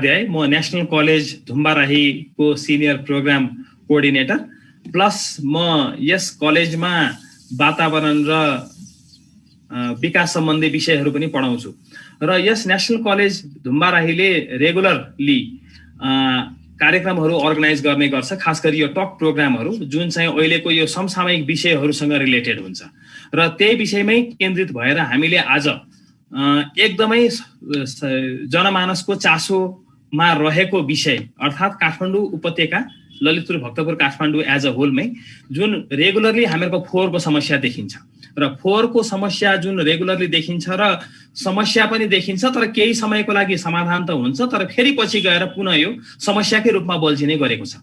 उपाध्याय, म national college धुम्बाराहीको senior programme coordinator, plus म यस कलेजमा वातावरण र विकास सम्बन्धी विषयहरू पनि पढाउँछु। र यस नेशनल कलेज धुम्बाराहीले रेगुलरली कार्यक्रमहरू अर्गनाइज गर्ने गर्छ, खास गरी यो टक प्रोग्रामहरू जुन चाहिँ अहिलेको यो समसामयिक विषयहरूसँग रिलेटेड हुन्छ। र त्यही विषयमै केन्द्रित भएर हामीले आज एकदमै जनमानसको चासोमा रहेको विषय अर्थात् काठमाडौँ उपत्यका, ललितपुर, भक्तपुर, काठमाडौँ एज अ होलमै जुन रेगुलरली हामीहरूको फोहोरको समस्या देखिन्छ र फोहोरको समस्या जुन रेगुलरली देखिन्छ र समस्या पनि देखिन्छ, तर केही समयको लागि समाधान त हुन्छ, तर फेरि पछि गएर पुनः यो समस्याकै रूपमा बल्झिने गरेको छ।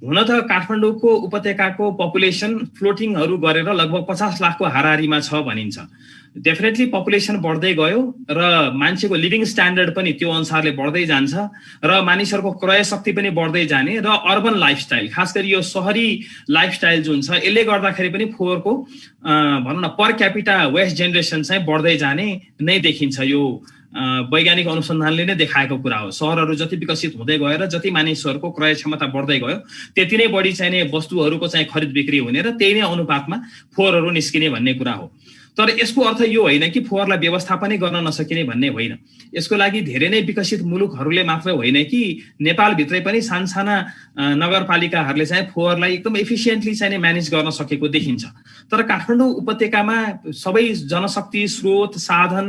हुन त काठमाडौँको उपत्यकाको पपुलेसन फ्लोटिङहरू गरेर लगभग 50 लाखको हाराहारीमा छ भनिन्छ। डेफिनेटली पपुलेसन बढ्दै गयो र मान्छेको लिभिङ स्ट्यान्डर्ड पनि त्यो अनुसारले बढ्दै जान्छ र मानिसहरूको क्रय शक्ति पनि बढ्दै जाने र अर्बन लाइफस्टाइल, खास गरी यो सहरी लाइफस्टाइल जुन छ यसले गर्दाखेरि पनि फोहोरको भनौँ न पर क्यापिटा वेस्ट जेनेरेसन चाहिँ बढ्दै जाने नै देखिन्छ। यो वैज्ञानिक अनुसन्धानले नै देखाएको कुरा हो। सहरहरू जति विकसित हुँदै गयो र जति मानिसहरूको क्रय क्षमता बढ्दै गयो त्यति नै बढी चाहिने वस्तुहरूको चाहिँ खरिद बिक्री हुने र त्यही नै अनुपातमा फोहोरहरू निस्किने भन्ने कुरा हो। तर यसको अर्थ यो होइन कि फोहोरलाई व्यवस्थापनै गर्न नसकिने भन्ने होइन। यसको लागि धेरै नै विकसित मुलुकहरूले मात्र होइन कि नेपालभित्रै पनि सानसाना नगरपालिकाहरूले चाहिँ फोहोरलाई एकदम एफिसिएन्टली चाहिँ म्यानेज गर्न सकेको देखिन्छ। तर काठमाडौँ उपत्यकामा सबै जनशक्ति, स्रोत, साधन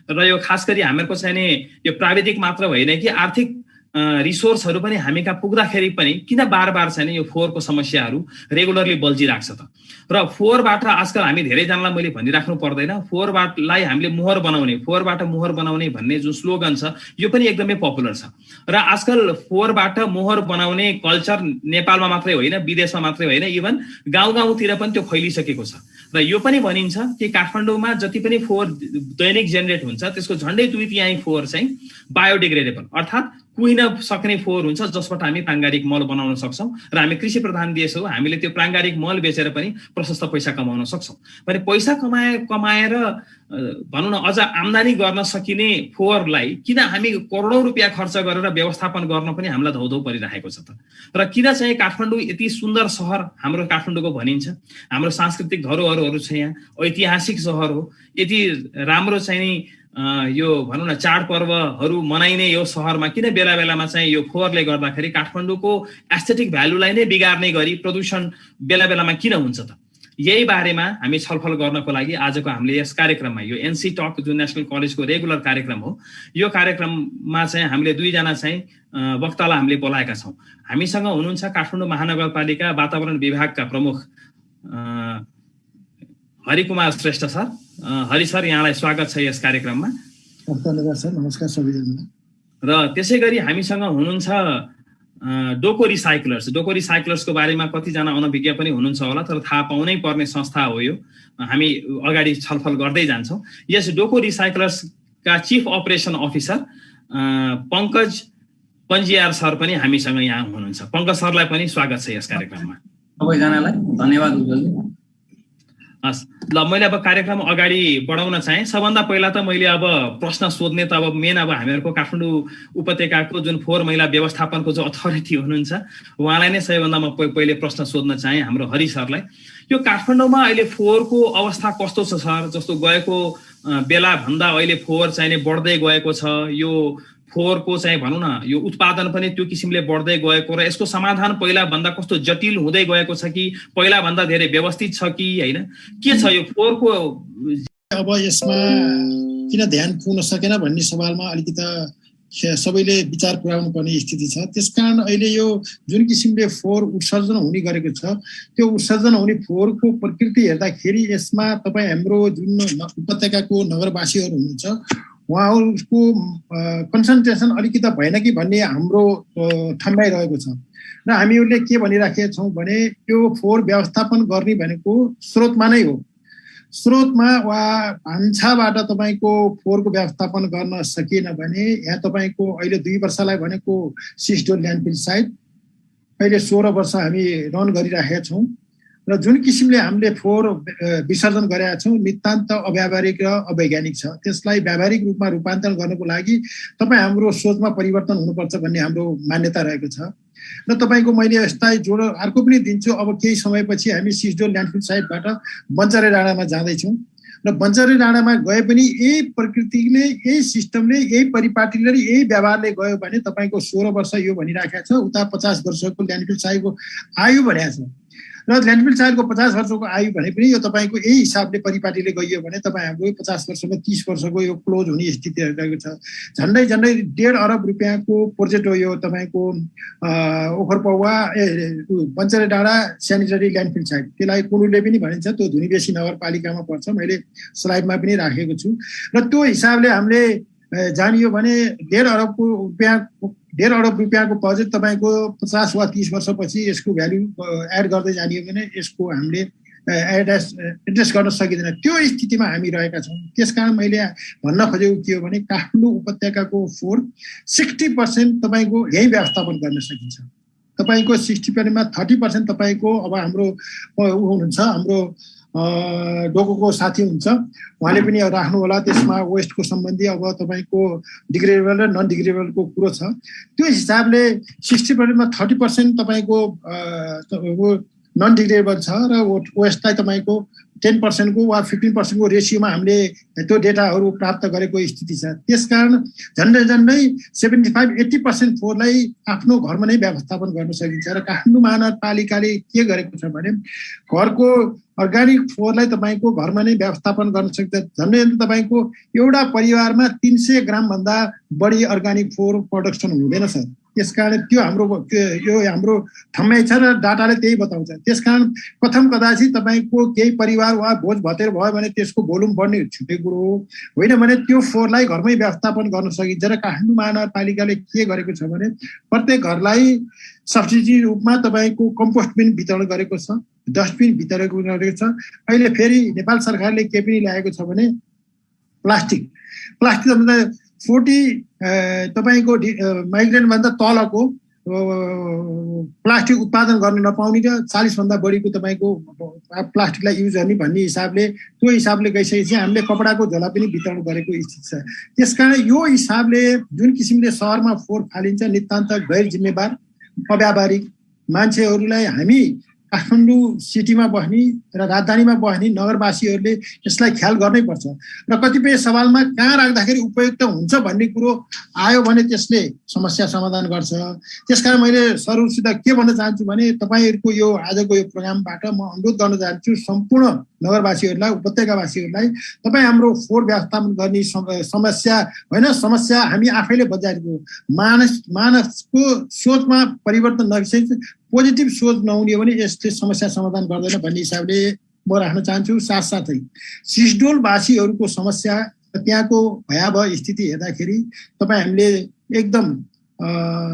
र यो खास गरी हामीहरूको चाहिने यो प्राविधिक मात्र होइन कि आर्थिक रिसोर्सहरू पनि हामी कहाँ पुग्दाखेरि पनि किन बार बार चाहिँ यो फोहोरको समस्याहरू रेगुलरली बल्झिरहेको छ त। र फोहोरबाट आजकल हामी धेरैजनालाई मैले भनिराख्नु पर्दैन, फोहोरबाटलाई हामीले मोहर बनाउने, फोहोरबाट मोहर बनाउने भन्ने जुन स्लोगन छ यो पनि एकदमै पपुलर छ। र आजकल फोहोरबाट मोहर बनाउने कल्चर नेपालमा मात्रै होइन, विदेशमा मात्रै होइन, इभन गाउँ गाउँतिर पनि त्यो फैलिसकेको छ। र यो पनि भनिन्छ कि काठमाडौँमा जति पनि फोहोर दैनिक जेनेरेट हुन्छ त्यसको झन्डै 2/3 फोहोर चाहिँ बायोडिग्रेडेबल अर्थात् कुहिन सक्ने फोहोर हुन्छ, जसबाट हामी प्राङ्गारिक मल बनाउन सक्छौँ। र हामी कृषि प्रधान देश हो, हामीले त्यो प्राङ्गारिक मल बेचेर पनि प्रशस्त पैसा कमाउन सक्छौँ। भने पैसा कमाएर भनौँ न अझ आम्दानी गर्न सकिने फोहोरलाई किन हामी करोडौँ रुपियाँ खर्च गरेर व्यवस्थापन गर्न पनि हामीलाई धौधौ परिरहेको छ त। र किन चाहिँ काठमाडौँ यति सुन्दर सहर हाम्रो काठमाडौँको भनिन्छ, हाम्रो सांस्कृतिक धरोहरहरू छ, यहाँ ऐतिहासिक सहर हो, यति राम्रो चाहिँ यो भनौँ न चाडपर्वहरू मनाइने यो सहरमा किन बेला बेलामा चाहिँ यो फोहोरले गर्दाखेरि काठमाडौँको एस्थेटिक भ्यालुलाई नै बिगार्ने गरी प्रदूषण बेला बेलामा किन हुन्छ त। यही बारेमा हामी छलफल गर्नको लागि आजको हामीले यस कार्यक्रममा यो एनसी टक जुन नेशनल कलेजको रेगुलर कार्यक्रम हो, यो कार्यक्रममा चाहिँ हामीले दुईजना चाहिँ वक्तालाई हामीले बोलाएका छौँ। हामीसँग हुनुहुन्छ काठमाडौँ महानगरपालिका वातावरण विभागका प्रमुख हरिकुमार श्रेष्ठ सर। हरि सर, यहाँलाई स्वागत छ यस कार्यक्रममा। धन्यवाद सर, नमस्कार सबैजनालाई। र त्यसै गरी हामीसँग हुनुहुन्छ डोको रिसाइक्लर्स। डोको रिसाइक्लर्सको बारेमा कतिजना अनभिज्ञ पनि हुनुहुन्छ होला, तर थाहा पाउनै पर्ने संस्था हो यो। हामी अगाडि छलफल गर्दै जान्छौँ। यस डोको रिसाइक्लर्सका चिफ अपरेसन अफिसर पङ्कज पन्जियार सर पनि हामीसँग यहाँ हुनुहुन्छ। पङ्कज सरलाई पनि स्वागत छ यस कार्यक्रममा। सबैजनालाई धन्यवाद। हस्, ल मैले अब कार्यक्रम अगाडि बढाउन चाहेँ। सबभन्दा पहिला त मैले अब प्रश्न सोध्ने त अब मेन अब हामीहरूको काठमाडौँ उपत्यकाको जुन फोहोर मैला व्यवस्थापनको जो अथोरिटी हुनुहुन्छ उहाँलाई नै सबैभन्दा म पहिले प्रश्न सोध्न चाहेँ, हाम्रो हरि सरलाई। यो काठमाडौँमा अहिले फोहोरको अवस्था कस्तो छ सर? जस्तो गएको बेला भन्दा अहिले फोहोर चाहिने बढ्दै गएको छ, यो फोहोरको चाहिँ भनौँ न यो उत्पादन पनि त्यो किसिमले बढ्दै गएको र यसको समाधान पहिला भन्दा कस्तो जटिल हुँदै गएको छ कि पहिला भन्दा धेरै व्यवस्थित छ कि होइन, के छ यो फोहोरको? अब यसमा किन ध्यान पुग्न सकेन भन्ने सवालमा अलिकति सबैले विचार पुर्याउनु पर्ने स्थिति छ। त्यसकारण अहिले यो जुन किसिमले फोहोर उत्सर्जन हुने गरेको छ त्यो उत्सर्जन हुने फोहोरको प्रकृति हेर्दाखेरि यसमा तपाईँ हाम्रो जुन उपत्यकाको नगरवासीहरू हुनुहुन्छ उहाँहरूको कन्सन्ट्रेसन अलिकति भएन कि भन्ने हाम्रो ठम्बाइरहेको छ। र हामीहरूले के भनिराखेका छौँ भने यो फोहोर व्यवस्थापन गर्ने भनेको स्रोतमा नै हो। स्रोतमा वा भान्साबाट तपाईँको फोहोरको व्यवस्थापन गर्न सकिएन भने यहाँ तपाईँको अहिले 2 वर्षलाई भनेको सिस्डोल ल्यान्डफिल साइट अहिले 16 वर्ष हामी रन गरिराखेका छौँ। र जुन किसिमले हामीले फोहोर विसर्जन गरेका छौँ नितान्त अव्यावहारिक र अवैज्ञानिक छ। त्यसलाई व्यावहारिक रूपमा रूपान्तरण गर्नको लागि तपाईँ हाम्रो सोचमा परिवर्तन हुनुपर्छ भन्ने हाम्रो मान्यता रहेको छ। र तपाईँको मैले यसलाई अर्को पनि दिन्छु। अब केही समयपछि हामी सिस्डोल ल्यान्डफिल साइटबाट बन्चरे डाँडामा जाँदैछौँ र बन्चरे डाँडामा गए पनि यही प्रकृतिले, यही सिस्टमले, यही परिपाटीले, यही व्यवहारले गयो भने तपाईँको 16 वर्ष यो भनिराखेको छ, उता 50 वर्षको ल्यान्डफिल साइटको आयु भनेको छ। र ल्यान्डफिल साइटको 50 वर्षको आयु भने पनि यो तपाईँको यही हिसाबले परिपाटीले गइयो भने तपाईँ हाम्रो 50 वर्षमा 30 वर्षको यो क्लोज हुने स्थिति रहेको छ। झन्डै 1.5 अरब रुपियाँको प्रोजेक्ट हो यो तपाईँको ओखरपौवा बन्चरे डाँडा सेनिटरी ल्यान्डफिल साइट। त्यसलाई कुलुले पनि भनिन्छ, त्यो धुनीबेसी नगरपालिकामा पर्छ। मैले स्लाइडमा पनि राखेको छु। र त्यो हिसाबले हामीले जानियो भने 1.5 अरब रुपियाँको बजेट तपाईँको 50 वा 30 वर्षपछि यसको भ्याल्यु एड गर्दै जानियो भने यसको हामीले एड्रेस गर्न सकिँदैन। त्यो स्थितिमा हामी रहेका छौँ। त्यसकारण मैले भन्न खोजेको के हो भने काठमाडौँ उपत्यकाको फोहोर 60% तपाईँको यही व्यवस्थापन गर्न सकिन्छ। तपाईँको 60%मा 30% तपाईँको अब हाम्रो हुनुहुन्छ, हाम्रो डोकोको साथी हुन्छ, उहाँले पनि राख्नु होला। त्यसमा वेस्टको सम्बन्धी अब तपाईँको डिग्रेडेबल र नन डिग्रेडेबलको कुरो छ। त्यो हिसाबले 60%मा 30% तपाईँको नन डिग्रेडेबल छ र वेस्टलाई तपाईँको 10% को वा 15% को रेसियोमा हामीले त्यो डेटाहरू प्राप्त गरेको स्थिति छ। त्यसकारण झन्डै 75-80% फोहोरलाई आफ्नो घरमा नै व्यवस्थापन गर्न सकिन्छ। र काठमाडौँ महानगरपालिकाले के गरेको छ भने घरको अर्ग्यानिक फोहोरलाई तपाईँको घरमा नै व्यवस्थापन गर्न सकिन्छ। झन्डै तपाईँको एउटा परिवारमा 300 ग्राम भन्दा बढी अर्ग्यानिक फोहोर प्रोडक्सन हुँदैन सर। त्यसकारण त्यो हाम्रो ठम्मै छ र डाटाले त्यही बताउँछ। त्यसकारण प्रथम कदाचित तपाईँको केही परिवार वा भोज भतेर भयो भने त्यसको भोल्युम बढ्ने छुट्टै कुरो हो, होइन भने त्यो फोहोरलाई घरमै व्यवस्थापन गर्न सकिन्छ। र काठमाडौँ महानगरपालिकाले के गरेको छ भने प्रत्येक घरलाई सब्सिडी रूपमा तपाईँको कम्पोस्ट बिन वितरण गरेको छ, डस्टबिन वितरण गरेको छ। अहिले फेरि नेपाल सरकारले के पनि ल्याएको छ भने प्लास्टिक 40 तपाईँको माइग्रेन भन्दा तलको प्लास्टिक उत्पादन गर्न नपाउने र 40 भन्दा बढीको तपाईँको प्लास्टिकलाई युज गर्ने भन्ने हिसाबले त्यो हिसाबले गइसकेपछि हामीले कपडाको झोला पनि वितरण गरेको स्थिति छ। त्यसकारण यो हिसाबले जुन किसिमले सहरमा फोहोर फालिन्छ नितान्त गैर जिम्मेवार अव्यावहारिक मान्छेहरूलाई हामी काठमाडौँ सिटीमा बस्ने र राजधानीमा बस्ने नगरवासीहरूले यसलाई ख्याल गर्नै पर्छ। र कतिपय सवालमा कहाँ राख्दाखेरि उपयुक्त हुन्छ भन्ने कुरो आयो भने त्यसले समस्या समाधान गर्छ। त्यसकारण मैले सरहरूसित के भन्न चाहन्छु भने तपाईँहरूको यो आजको यो प्रोग्रामबाट म अनुरोध गर्न चाहन्छु सम्पूर्ण नगरवासीहरूलाई, उपत्यकावासीहरूलाई, तपाईँ हाम्रो फोहोर व्यवस्थापन गर्ने समस्या होइन, समस्या हामी आफैले बजारेको मानसको सोचमा परिवर्तन नभइसकेपछि पोजिटिभ सोच नहुने हो भने यसले समस्या समाधान गर्दैन भन्ने हिसाबले म राख्न चाहन्छु। साथसाथै सिस्डोलवासीहरूको समस्या त्यहाँको भयावह स्थिति हेर्दाखेरि तपाईँ हामीले एकदम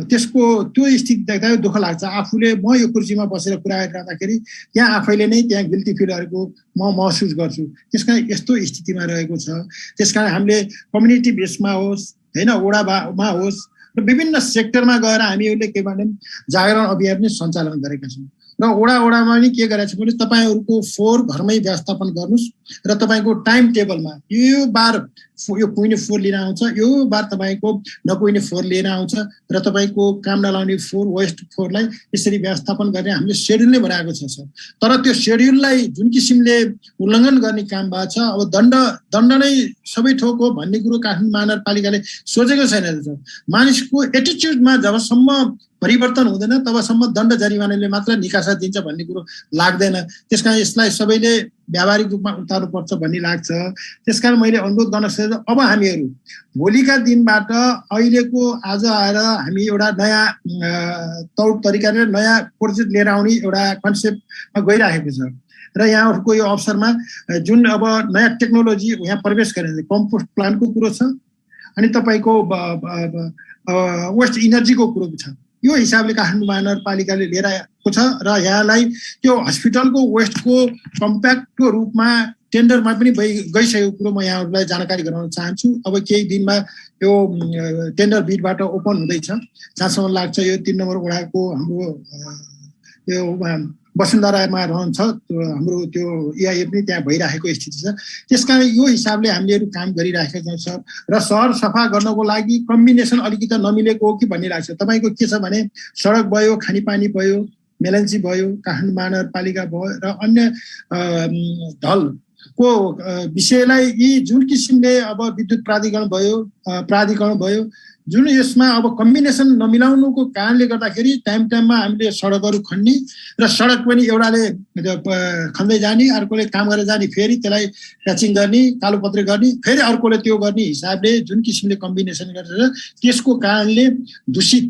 त्यसको त्यो स्थिति देख्दा दुःख लाग्छ। आफूले म यो कुर्सीमा बसेर कुरा गरिरहँदाखेरि त्यहाँ आफैले नै त्यहाँ गिल्टी फिलहरूको म महसुस गर्छु। त्यसकारण यस्तो स्थितिमा रहेको छ। त्यसकारण हामीले कम्युनिटी बेसमा होस् होइन, वडामा होस् र विभिन्न सेक्टरमा गएर हामीहरूले के भने जागरण अभियान पनि सञ्चालन गरेका छौँ। र वडामा पनि के गरेका छौँ भने तपाईँहरूको फोहोर घरमै व्यवस्थापन गर्नुहोस् र तपाईँको टाइम टेबलमा यो बार यो कुहिने फोहोर लिएर आउँछ, यो बार तपाईँको नकुहिने फोहोर लिएर आउँछ र तपाईँको काम नलाउने फोहोर वेस्ट फोहोरलाई यसरी व्यवस्थापन गर्ने हामीले सेड्युल नै बनाएको छ सर। तर त्यो सेड्युललाई जुन किसिमले उल्लङ्घन गर्ने काम भएको छ, अब दण्ड नै सबै ठोक हो भन्ने कुरो काठमाडौँ महानगरपालिकाले सोचेको छैन सर। मानिसको एटिच्युडमा जबसम्म परिवर्तन हुँदैन तबसम्म दण्ड जरिवानाले मात्र निकासा दिन्छ भन्ने कुरो लाग्दैन। त्यसकारण यसलाई सबैले व्यावहारिक रूपमा उतार्नुपर्छ भन्ने लाग्छ। त्यसकारण मैले अनुरोध गर्न सक्छु अब हामीहरू भोलिका दिनबाट अहिलेको आज आएर हामी एउटा नयाँ तौर तरिकाले नयाँ प्रोजेक्ट लिएर आउने एउटा कन्सेप्टमा गइरहेको छ। र यहाँहरूको यो अवसरमा जुन अब नयाँ टेक्नोलोजी यहाँ प्रवेश गरेर कम्पोस्ट प्लान्टको कुरो छ अनि तपाईँको वेस्ट इनर्जीको कुरो छ। यो हिसाबले काठमाडौँ महानगरपालिकाले लिएर आएको छ र यहाँलाई त्यो हस्पिटलको वेस्टको कम्प्याक्टको रूपमा टेन्डरमा पनि गइसकेको कुरो म यहाँहरूलाई जानकारी गराउन चाहन्छु। अब केही दिनमा यो टेन्डर बिडबाट ओपन हुँदैछ। जहाँसम्म लाग्छ यो 3 नम्बर वडाको हाम्रो यो वसुन्धरामा रहन्छ हाम्रो त्यो EIF पनि त्यहाँ भइरहेको स्थिति छ। त्यसकारण यो हिसाबले हामीले काम गरिरहेका छौँ र सहर सफा गर्नको लागि कम्बिनेसन अलिकति नमिलेको हो कि भन्ने लाग्छ। तपाईँको के छ भने सडक भयो, खानेपानी भयो, मेलन्ची भयो, काठमाडौँ महानगरपालिका भयो र अन्य ढलको विषयलाई यी जुन किसिमले अब विद्युत प्राधिकरण भयो जुन यसमा अब कम्बिनेसन नमिलाउनुको कारणले गर्दाखेरि टाइममा हामीले सडकहरू खन्ने र सडक पनि एउटाले खन्दै जाने, अर्कोले काम गरेर जाने, फेरि त्यसलाई प्याचिङ गर्ने, कालोपत्रे गर्ने, फेरि अर्कोले त्यो गर्ने हिसाबले जुन किसिमले कम्बिनेसन गरेर त्यसको कारणले दूषित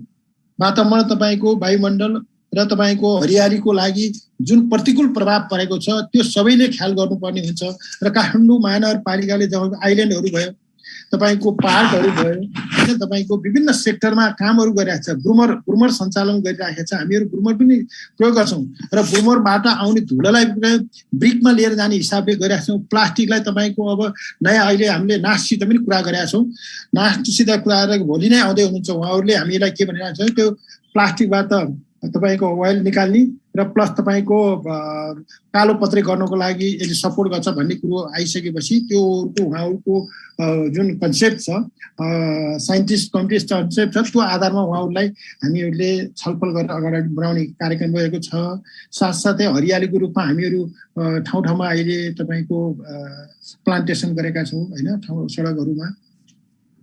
वातावरण, तपाईँको वायुमण्डल र तपाईँको हरियालीको लागि जुन प्रतिकूल प्रभाव परेको छ त्यो सबैले ख्याल गर्नुपर्ने हुन्छ। र काठमाडौँ महानगरपालिकाले जब आइल्यान्डहरू भयो, तपाईँको पार्कहरू भयो, होइन, तपाईँको विभिन्न सेक्टरमा कामहरू गरिरहेको छ, ग्रुमर सञ्चालन गरिरहेको छ। हामीहरू ग्रुमर पनि प्रयोग गर्छौँ र ग्रुमरबाट आउने धुलोलाई ब्रिकमा लिएर जाने हिसाबले गरिरहेको छौँ। प्लास्टिकलाई तपाईँको अब नयाँ अहिले हामीले नास्टसित पनि कुरा गरेका छौँ। नास्टसित कुरा गरेर भोलि नै आउँदै हुनुहुन्छ उहाँहरूले हामीलाई के भनिरहेको छ, त्यो प्लास्टिकबाट तपाईँको ओइल निकाल्ने र प्लस तपाईँको कालोपत्रे गर्नको लागि यसले सपोर्ट गर्छ भन्ने कुरो आइसकेपछि त्यो उहाँहरूको जुन कन्सेप्ट छ, साइन्टिस्ट कन्सेप्ट छ, त्यो आधारमा उहाँहरूलाई हामीहरूले छलफल गरेर अगाडि बढाउने कार्यक्रम गरेको छ। साथसाथै हरियालीको रूपमा हामीहरू ठाउँ ठाउँमा अहिले तपाईँको प्लान्टेसन गरेका छौँ, होइन, ठाउँ सडकहरूमा।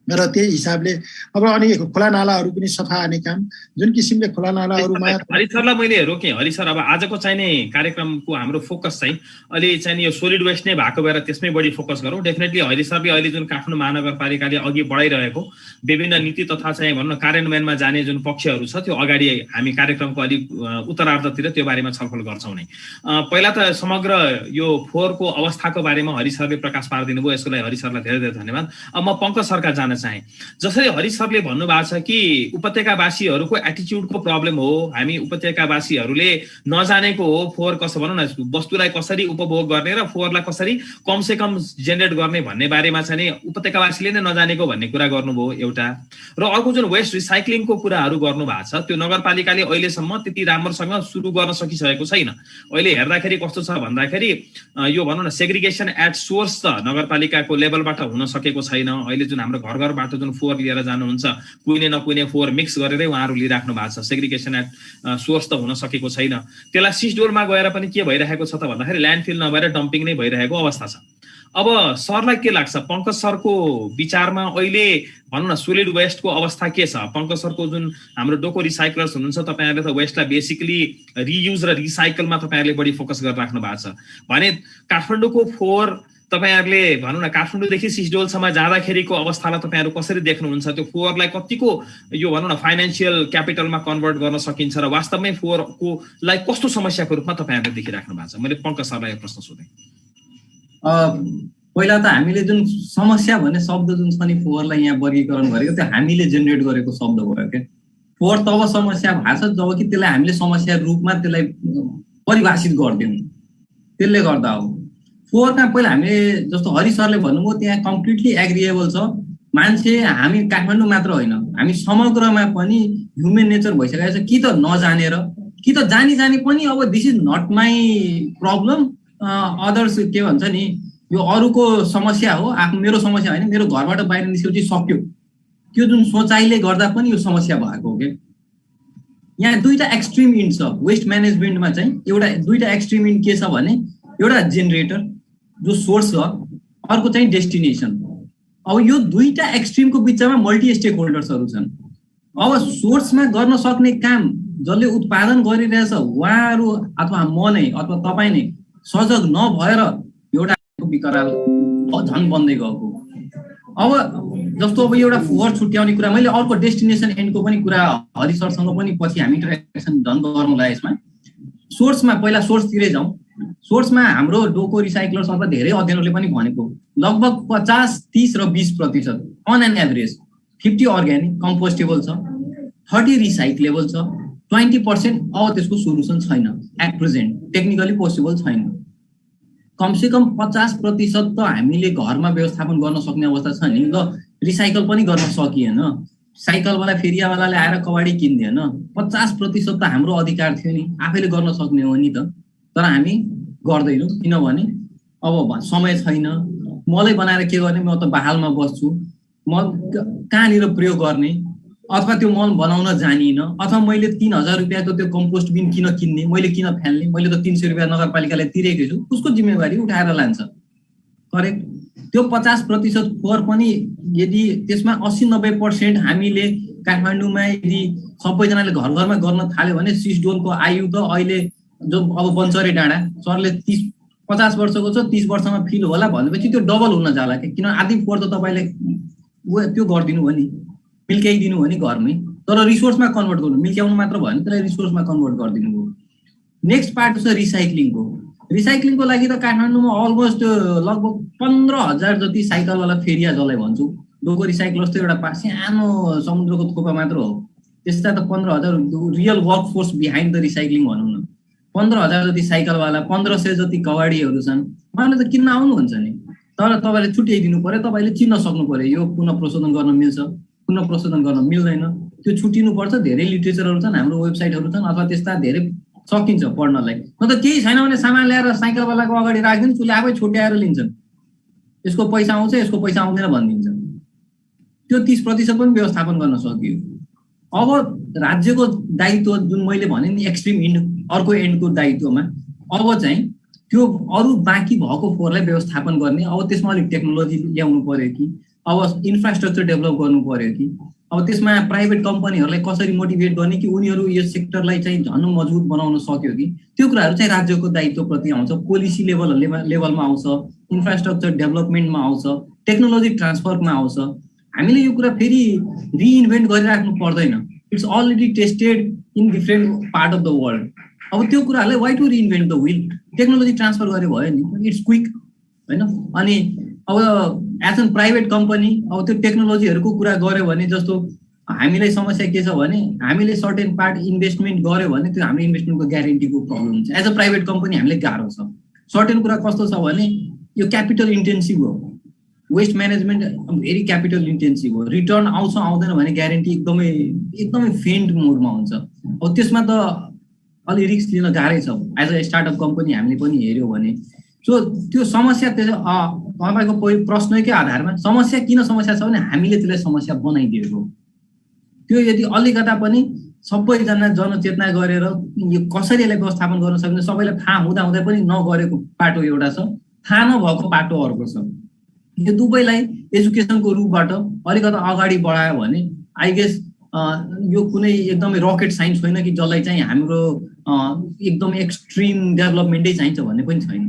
र त्यही हिसाबले अब अनि खोला नालाहरू पनि सफा गर्ने काम जुन किसिमले खोला नालाहरूमा। हरि सरलाई मैले रोकेँ। हरि सर, अब आजको चाहिने कार्यक्रमको हाम्रो फोकस चाहिँ अहिले चाहिँ यो सोलिड वेस्ट नै भएको भएर त्यसमै बढी फोकस गरौँ। डेफिनेटली हरि सरले अहिले जुन काठमाडौँ महानगरपालिकाले अघि बढाइरहेको विभिन्न नीति तथा चाहिँ भनौँ न कार्यान्वयनमा जाने जुन पक्षहरू छ त्यो अगाडि हामी कार्यक्रमको अलिक उत्तरार्धतिर त्यो बारेमा छलफल गर्छौँ नै। पहिला त समग्र यो फोहोरको अवस्थाको बारेमा हरि सरले प्रकाश पारिदिनु भयो, यसको लागि हरि सरलाई धेरै धेरै धन्यवाद। अब म पङ्कज सरका जान चाहे। जसरी हरि सरले भन्नुभएको छ कि उपत्यकावासीहरूको एटिच्युडको प्रब्लम हो, हामी उपत्यकावासीहरूले नजानेको हो फोहोर कसो भनौँ न वस्तुलाई कसरी उपभोग गर्ने र फोहोरलाई कसरी कमसे कम जेनेरेट गर्ने भन्ने बारेमा चाहिँ उपत्यकावासीले नै नजानेको भन्ने कुरा गर्नुभयो एउटा। र अर्को जुन वेस्ट रिसाइक्लिङको कुराहरू गर्नुभएको छ त्यो नगरपालिकाले अहिलेसम्म त्यति राम्रोसँग सुरु गर्न सकिसकेको छैन। अहिले हेर्दाखेरि कस्तो छ भन्दाखेरि यो भनौँ न सेग्रिगेसन एट सोर्स त नगरपालिकाको लेभलबाट हुन सकेको छैन। अहिले जुन हाम्रो घर घरबाट जुन फोहोर लिएर जानुहुन्छ कुहिने नकुहिने फोहोर मिक्स गरेरै उहाँहरू लिइराख्नु भएको छ, सेग्रिगेसन एट सोर्स त हुन सकेको छैन। त्यसलाई सिस्डोलमा गएर पनि के भइरहेको छ त भन्दाखेरि ल्यान्डफिल नभएर डम्पिङ नै भइरहेको अवस्था छ। अब सरलाई के लाग्छ, पङ्कज सरको विचारमा अहिले भनौँ न सोलिड वेस्टको अवस्था के छ? पङ्कज सरको जुन हाम्रो डोको रिसाइक्लर्स हुनुहुन्छ तपाईँहरूले त वेस्टलाई बेसिकली रियुज र रिसाइकलमा तपाईँहरूले बढी फोकस गरेर राख्नु भएको छ भने काठमाडौँको फोहोर तपाईँहरूले भनौँ न काठमाडौँदेखि सिस्डोलसम्म जाँदाखेरिको अवस्थालाई तपाईँहरू कसरी देख्नुहुन्छ? त्यो फोहोरलाई कतिको यो भनौँ न फाइनेन्सियल क्यापिटलमा कन्भर्ट गर्न सकिन्छ र वास्तवमै फोहोरको लागि कस्तो समस्याको रूपमा तपाईँहरूले देखिराख्नु भएको छ? मैले पङ्कज सरलाई यो प्रश्न सोधेँ। पहिला त हामीले जुन समस्या भन्ने शब्द जुन छ नि फोहोरलाई यहाँ वर्गीकरण गरेको त्यो हामीले जेनेरेट गरेको शब्द भयो क्या। फोहोर तब समस्या भएको छ जब कि त्यसलाई हामीले समस्या रूपमा त्यसलाई परिभाषित गर्दैनौँ, त्यसले गर्दा हो। फोहोरमा पहिला हामीले जस्तो हरि सरले भन्नुभयो त्यहाँ कम्प्लिटली एग्रिएबल छ। मान्छे हामी काठमाडौँ मात्र होइन, हामी समग्रमा पनि ह्युमन नेचर भइसकेको छ कि त नजानेर कि त जानी पनि अब this is not my problem, others के भन्छ नि यो अरूको समस्या हो, आफ्नो मेरो समस्या होइन, मेरो घरबाट बाहिर निस्केपछि सक्यो, त्यो जुन सोचाइले गर्दा पनि यो समस्या भएको हो क्या। यहाँ दुईटा एक्सट्रिम इन्ड छ वेस्ट म्यानेजमेन्टमा चाहिँ। एउटा दुईटा एक्सट्रिम इन्ड के छ भने एउटा जेनेरेटर जो सोर्स छ, अर्को चाहिँ डेस्टिनेसन। अब यो दुईटा एक्सट्रिमको बिचमा मल्टी स्टेक होल्डर्सहरू छन्। अब सोर्समा गर्न सक्ने काम जसले उत्पादन गरिरहेछ उहाँहरू अथवा म नै अथवा तपाईँ नै सजग नभएर एउटा विकराल झन् बन्दै गएको। अब जस्तो अब एउटा फोहोर छुट्याउने कुरा, मैले अर्को डेस्टिनेसन एन्डको पनि कुरा हरि सरसँग पनि पछि हामी इन्टरेक्सन झन् गरौँला यसमा। सोर्समा पहिला सोर्सतिरै जाउँ। सोर्समा हाम्रो डोको रिसाइक्लर्स अथवा धेरै अध्ययनहरूले पनि भनेको लगभग 50, 30 र 20% अन एन एभरेज 50 अर्ग्यानिक कम्पोस्टेबल छ, 30 रिसाइक्लेबल छ, 20% अब त्यसको सोल्युसन छैन एट प्रेजेन्ट, टेक्निकली पोसिबल छैन। कमसेकम 50% त हामीले घरमा व्यवस्थापन गर्न सक्ने अवस्था छ नि। ल रिसाइकल पनि गर्न सकिएन, साइकलवाला फेरियावालाले आएर कबाडी किन्दैन। 50% त हाम्रो अधिकार थियो नि, आफैले गर्न सक्ने हो नि त, तर हामी गर्दैनौँ। किनभने अब समय छैन, मलै बनाएर के गर्ने, म त बहालमा बस्छु, म कहाँनिर प्रयोग गर्ने, अथवा त्यो मल बनाउन जानिन, अथवा मैले 3000 रुपियाँको त्यो कम्पोस्ट बिन किन किन्ने, मैले किन फ्याल्ने, मैले त 300 रुपियाँ नगरपालिकालाई तिरेकै छु, उसको जिम्मेवारी उठाएर लान्छ। करेक्ट। त्यो 50% फोहोर पनि यदि त्यसमा 80-90% हामीले काठमाडौँमा यदि सबैजनाले घर घरमा गर्न थाल्यो भने सिस्डोनको आयु त अहिले जो अब बन्चरे डाँडा सरले 50 वर्षको छ, 30 वर्षमा फिल होला भनेपछि त्यो डबल हुन जाला के। किन आधी फोहोर त तपाईँले त्यो गरिदिनु हो नि, मिल्क्याइदिनु हो नि घरमै, तर रिसोर्समा कन्भर्ट गर्नु, मिल्क्याउनु मात्र भयो नि, त्यसलाई रिसोर्समा कन्भर्ट गरिदिनु भयो। नेक्स्ट पार्ट छ रिसाइक्लिङको। रिसाइक्लिङको लागि त काठमाडौँमा अलमोस्ट लगभग 15,000 जति साइकलवाला फेरिया जसलाई भन्छु, डोको रिसाइक्लर्स त एउटा सानो समुद्रको थोपा मात्र हो, त्यस्ता त 15,000 real work force behind the recycling भनौँ न। 15,000 जति साइकलवाला, 1500 जति कबाडीहरू छन्, उहाँले त किन्न आउनुहुन्छ नि, तर तपाईँले छुट्याइदिनु पर्यो, तपाईँले चिन्न सक्नु पर्यो यो पुनः प्रशोधन गर्न मिल्छ, पुनः प्रशोधन गर्न मिल्दैन, त्यो छुट्टिनु पर्छ। धेरै लिटरेचरहरू छन्, हाम्रो वेबसाइटहरू छन्, अथवा त्यस्ता धेरै सकिन्छ पढ्नलाई। न त केही छैन भने सामान ल्याएर साइकलवालाको अगाडि राखिदिनु, उसले आफै छुट्याएर लिन्छन्, यसको पैसा आउँछ, यसको पैसा आउँदैन भनिदिन्छ। त्यो 30% पनि व्यवस्थापन गर्न सकियो। अब राज्यको दायित्व जुन मैले भने नि एक्सट्रिम अर्को एन्डको दायित्वमा, अब चाहिँ त्यो अरू बाँकी भएको फोहोरलाई व्यवस्थापन गर्ने, अब त्यसमा अलिक टेक्नोलोजी ल्याउनु पर्यो कि, अब इन्फ्रास्ट्रक्चर डेभलप गर्नु पर्यो कि, अब त्यसमा प्राइभेट कम्पनीहरूलाई कसरी मोटिभेट गर्ने कि उनीहरू यस सेक्टरलाई चाहिँ झन् मजबुत बनाउन सक्यो कि, त्यो कुराहरू चाहिँ राज्यको दायित्वप्रति आउँछ, पोलिसी लेभलमा आउँछ, इन्फ्रास्ट्रक्चर डेभलपमेन्टमा आउँछ, टेक्नोलोजी ट्रान्सफरमा आउँछ। हामीले यो कुरा फेरि रिइन्भेन्ट गरिराख्नु पर्दैन, it's already tested in different part of the world. अब त्यो कुराहरूलाई why to reinvent the wheel, technology transfer गरे भयो नि, इट्स क्विक होइन। अनि अब एज एन प्राइभेट कम्पनी अब त्यो टेक्नोलोजीहरूको कुरा गऱ्यो भने, जस्तो हामीलाई समस्या के छ भने हामीले सर्टेन पार्ट इन्भेस्टमेन्ट गऱ्यो भने त्यो हाम्रो इन्भेस्टमेन्टको ग्यारेन्टीको प्रब्लम हुन्छ। एज अ प्राइभेट कम्पनी हामीलाई गाह्रो छ। सर्टेन कुरा कस्तो छ भने यो क्यापिटल इन्टेन्सिभ हो, waste management very capital intensive हो, रिटर्न आउँछ आउँदैन भने ग्यारेन्टी एकदमै फेन्ट मोडमा हुन्छ। अब त्यसमा त अलि रिस्क लिन गाह्रै छ एज अ स्टार्टअप कम्पनी हामीले पनि हेऱ्यो भने। सो त्यो समस्या तपाईँको प्रश्नकै आधारमा समस्या किन समस्या छ भने हामीले त्यसलाई समस्या बनाइदिएको। त्यो यदि अलिकता पनि सबैजना जनचेतना गरेर यो कसरी यसलाई व्यवस्थापन गर्न सक्ने सबैलाई थाहा हुँदा पनि नगरेको पाटो एउटा छ, थाहा नभएको पाटो अर्को छ। यो दुवैलाई एजुकेसनको रूपबाट अलिकता अगाडि बढायो भने आई गेस यो कुनै एकदमै रकेट साइन्स होइन कि जसलाई चाहिँ हाम्रो एकदम एक्सट्रिम डेभलपमेन्टै चाहिन्छ भन्ने पनि छैन,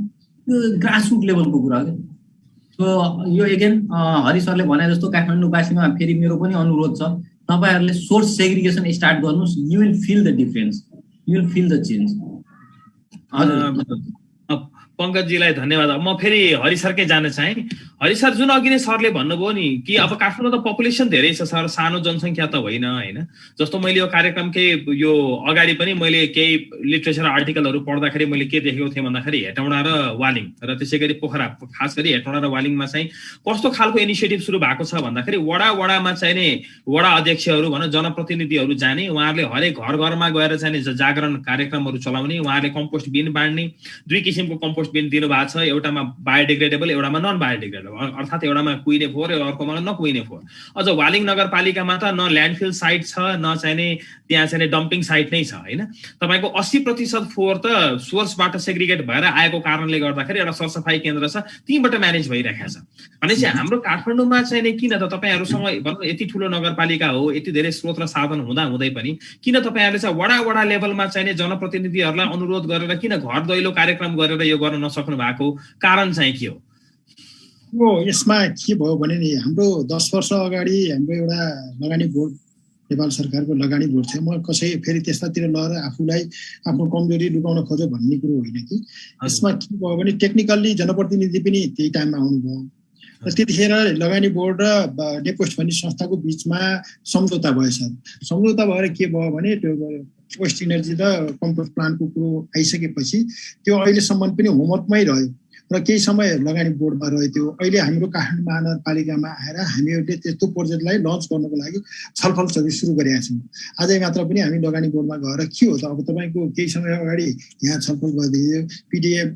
यो ग्रासरुट लेभलको कुरा हो। सो यो एगेन हरि सरले भने जस्तो काठमाडौँवासीमा फेरि मेरो पनि अनुरोध छ, तपाईँहरूले सोर्स सेग्रिगेसन स्टार्ट गर्नुहोस्, you will feel the difference, you will feel the change. पंकजजीलाई धन्यवाद। म फेरि हरि सरकै जान चाहे। हरि सर, जुन अघि नै सरले भन्नुभयो नि कि अब काठमाडौँ त पपुलेसन धेरै छ सर, सानो जनसङ्ख्या त होइन होइन। जस्तो मैले यो कार्यक्रमकै यो अगाडि पनि मैले केही लिटरेचर आर्टिकलहरू पढ्दाखेरि मैले के देखेको थिएँ भन्दाखेरि हेटौँडा र वालिङ र त्यसै गरी पोखरा, खास गरी हेटौँडा र वालिङमा चाहिँ कस्तो खालको इनिसिएटिभ सुरु भएको छ भन्दाखेरि वडामा चाहिँ नि वडा अध्यक्षहरू भनौँ जनप्रतिनिधिहरू जाने, उहाँहरूले हरेक घर घरमा गएर चाहिँ जागरण कार्यक्रमहरू चलाउने, उहाँहरूले कम्पोस्ट बिन बाँड्ने, 2 किसिमको कम्पोस्ट बिन दिनु भएको छ, एउटामा बायोडिग्रेडेबल एउटामा नन बायोडिग्रेडेबल, अर्थात् एउटामा कुहिने फोहोर अर्कोमा नकुहिने फोहोर। अझ वालिङ नगरपालिकामा त न ल्यान्डफिल साइट छ न चाहिँ त्यहाँ चाहिँ डम्पिङ साइट नै छ होइन। तपाईँको 80% फोहोर त सोर्सबाट सेग्रिगेट भएर आएको कारणले गर्दाखेरि एउटा सरसफाइ केन्द्र छ, तीबाट म्यानेज भइरहेको छ। भनेपछि हाम्रो काठमाडौँमा चाहिँ किन त तपाईँहरूसँग भनौँ यति ठुलो नगरपालिका हो, यति धेरै स्रोत र साधन हुँदै पनि किन तपाईँहरूले चाहिँ वडा लेभलमा चाहिँ जनप्रतिनिधिहरूलाई अनुरोध गरेर किन घर दैलो कार्यक्रम गरेर यो गर्न नसक्नु भएको कारण चाहिँ के हो? यसमा के भयो भने नि हाम्रो 10 वर्ष अगाडि हाम्रो एउटा लगानी बोर्ड, नेपाल सरकारको लगानी बोर्ड थियो। म कसै फेरि त्यस्तातिर लगेर आफूलाई आफ्नो कमजोरी लुकाउन खोज्यो भन्ने कुरो होइन कि। यसमा के भयो भने टेक्निकल्ली जनप्रतिनिधि पनि त्यही टाइममा आउनुभयो र त्यतिखेर लगानी बोर्ड र डेपोस्ट भन्ने संस्थाको बिचमा सम्झौता भयो सर। सम्झौता भएर के भयो भने त्यो वेस्ट इनर्जी र कम्पोस्ट प्लान्टको कुरो आइसकेपछि त्यो अहिलेसम्म पनि होमवर्कमै रह्यो। र केही समय लगानी बोर्डमा रह्यो। अहिले हाम्रो काठमाडौँ महानगरपालिकामा आएर हामीहरूले त्यस्तो प्रोजेक्टलाई लन्च गर्नको लागि छलफल सुरु गरेका छौँ। आजै मात्र पनि हामी लगानी बोर्डमा गएर के हो त अब तपाईँको केही समय अगाडि यहाँ छलफल गरिदियो, पिडिएफ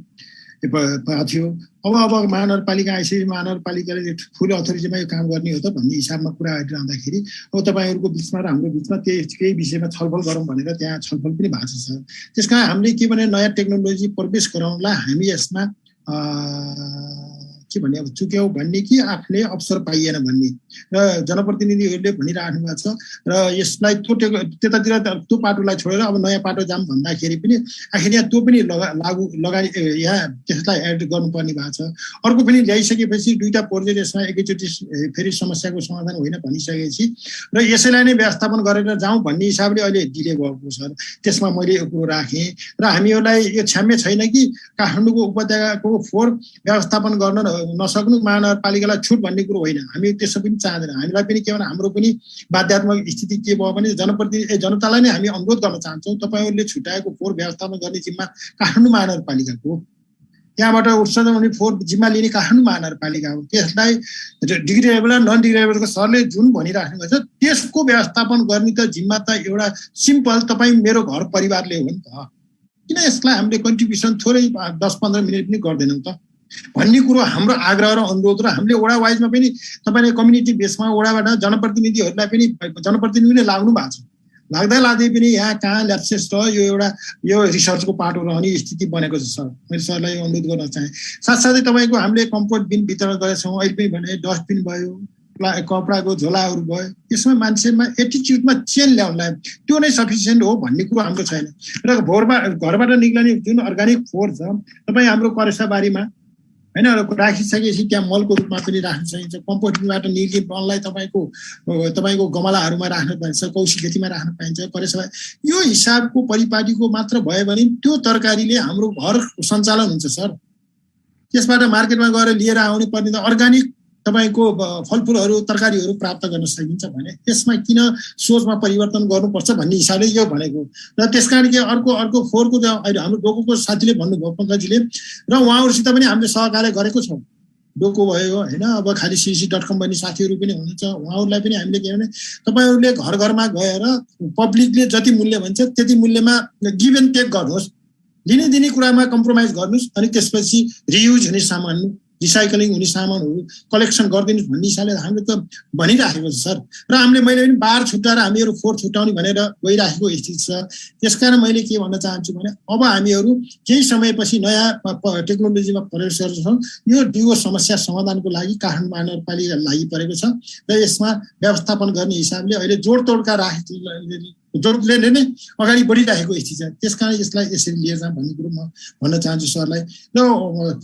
पाएको थियो। अब महानगरपालिका आइसकेपछि महानगरपालिकाले फुल अथोरिटीमा यो काम गर्ने हो त भन्ने हिसाबमा कुरा गरिरहँदाखेरि अब तपाईँहरूको बिचमा र हाम्रो बिचमा केही विषयमा छलफल गरौँ भनेर त्यहाँ छलफल पनि भएको छ। त्यस कारण हामीले के भने नयाँ टेक्नोलोजी प्रवेश गराउनलाई हामी यसमा के भन्ने अब चुक्यौँ भन्ने कि आफूले अवसर पाइएन भन्ने र जनप्रतिनिधिहरूले भनिराख्नु भएको छ र यसलाई त्यतातिर त्यो पाटोलाई छोडेर अब नयाँ पाटो जाम भन्दाखेरि पनि आखिर यहाँ त्यो पनि लगानी यहाँ त्यसलाई एड गर्नुपर्ने भएको छ। अर्को पनि ल्याइसकेपछि दुईटा प्रोजेक्ट यसमा एकैचोटि फेरि समस्याको समाधान होइन भनिसकेपछि र यसैलाई नै व्यवस्थापन गरेर जाउँ भन्ने हिसाबले अहिले डिले भएको छ। त्यसमा मैले यो कुरो राखेँ र हामीहरूलाई यो छ्याम्य छैन कि काठमाडौँको उपत्यकाको फोहोर व्यवस्थापन गर्न नसक्नु महानगरपालिकालाई छुट भन्ने कुरो होइन। हामी त्यसो पनि चाहँदैन। हामीलाई पनि के भने हाम्रो पनि बाध्यात्मक स्थिति के भयो भने जनतालाई नै हामी अनुरोध गर्न चाहन्छौँ, तपाईँहरूले छुट्याएको फोहोर व्यवस्थापन गर्ने जिम्मा काठमाडौँ महानगरपालिकाको हो। त्यहाँबाट उत्सर्जन हुने फोहोर जिम्मा लिने काठमाडौँ महानगरपालिका हो। त्यसलाई डिग्रेडेबल र नन डिग्रेडेबलको सरले जुन भनिराख्नु भएको छ त्यसको व्यवस्थापन गर्ने त जिम्मा त एउटा सिम्पल तपाईँ मेरो घर परिवारले हो नि त। किन यसलाई हामीले कन्ट्रिब्युसन थोरै 10-15 मिनट पनि गर्दैनौँ त भन्ने कुरो हाम्रो आग्रह र अनुरोध। र हामीले वडा वाइजमा पनि तपाईँले कम्युनिटी बेसमा वडाबाट जनप्रतिनिधिहरूलाई पनि जनप्रतिनिधिले लाग्नु भएको छ। लाग्दै पनि यहाँ कहाँ ल्याप्सेस र यो रिसर्चको पाटो रहने स्थिति बनेको छ। सर मैले सरलाई अनुरोध गर्न चाहेँ। साथसाथै तपाईँको हामीले कम्पोस्ट बिन वितरण गरेका छौँ। अहिले पनि भने डस्टबिन भयो, कपडाको झोलाहरू भयो। यसमा मान्छेमा एटिच्युडमा चेन्ज ल्याउनलाई त्यो नै सफिसियन्ट हो भन्ने कुरो हाम्रो छैन। र घरबाट निक्लने जुन अर्ग्यानिक फोहोर छ तपाईँ हाम्रो करेसाबारीमा होइन राखिसकेपछि त्यहाँ मलको रूपमा पनि राख्न सकिन्छ। कम्पोस्टिङबाट निस्किने मललाई तपाईँको गमलाहरूमा राख्न पाइन्छ, कौशी खेतीमा राख्न पाइन्छ, करेसाबारी यो हिसाबको परिपाटीको मात्र भयो भने त्यो तरकारीले हाम्रो घर सञ्चालन हुन्छ। सर त्यसबाट मार्केटमा गएर लिएर आउनु पर्ने त अर्ग्यानिक तपाईँको फलफुलहरू तरकारीहरू प्राप्त गर्न सकिन्छ भने यसमा किन सोचमा परिवर्तन गर्नुपर्छ भन्ने हिसाबले यो भनेको। र त्यसकारण के अर्को फोहोरको अहिले हाम्रो डोकोको साथीले भन्नुभयो पङ्कजीले र उहाँहरूसित पनि हामीले सहकार्य गरेको छौँ। डोको भयो होइन, अब खाली cc.com भन्ने साथीहरू पनि हुनुहुन्छ। उहाँहरूलाई पनि हामीले के भने तपाईँहरूले घर घरमा गएर पब्लिकले जति मूल्य भन्छ त्यति मूल्यमा गिभ एन्ड टेक गर्नुहोस्, लिने दिने कुरामा कम्प्रोमाइज गर्नुहोस् अनि त्यसपछि रियुज हुने सामान रिसाइक्लिङ हुने सामानहरू कलेक्सन गरिदिनुहोस् भन्ने हिसाबले हामीले त भनिराखेको छ। सर र मैले पनि बार छुट्याएर हामीहरू फोहोर छुट्याउने भनेर गइराखेको स्थिति छ। त्यसकारण मैले के भन्न चाहन्छु भने अब हामीहरू केही समयपछि नयाँ टेक्नोलोजीमा प्रवेश गर्छौँ। यो डिओ समस्या समाधानको लागि काठमाडौँ महानगरपालिका लागि परेको छ र यसमा व्यवस्थापन गर्ने हिसाबले अहिले जोडतोडका जोडले नै अगाडि बढिरहेको स्थिति छ। त्यसकारण यसलाई यसरी लिएर जाउँ भन्ने कुरो म भन्न चाहन्छु सरलाई। र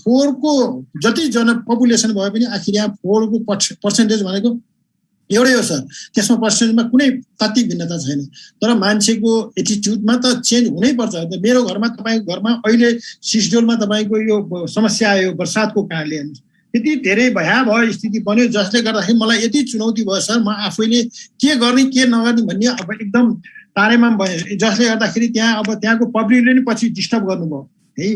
फोहोरको जति पपुलेसन भए पनि आखिर यहाँ फोहोरको पर्सेन्टेज भनेको एउटै हो सर। त्यसमा पर्सेन्टेजमा कुनै तात्विक भिन्नता छैन, तर मान्छेको एटिच्युडमा त चेन्ज हुनैपर्छ। मेरो घरमा तपाईँको घरमा अहिले सिस्डोलमा तपाईँको यो समस्या आयो बर्सातको कारणले हेर्नुहोस्, यति धेरै भयावह स्थिति बन्यो जसले गर्दाखेरि मलाई यति चुनौती भयो सर। म आफैले के गर्ने के नगर्ने भन्ने अब एकदम तारेमा भयो, जसले गर्दाखेरि त्यहाँको पब्लिकले नि पछि डिस्टर्ब गर्नुभयो है।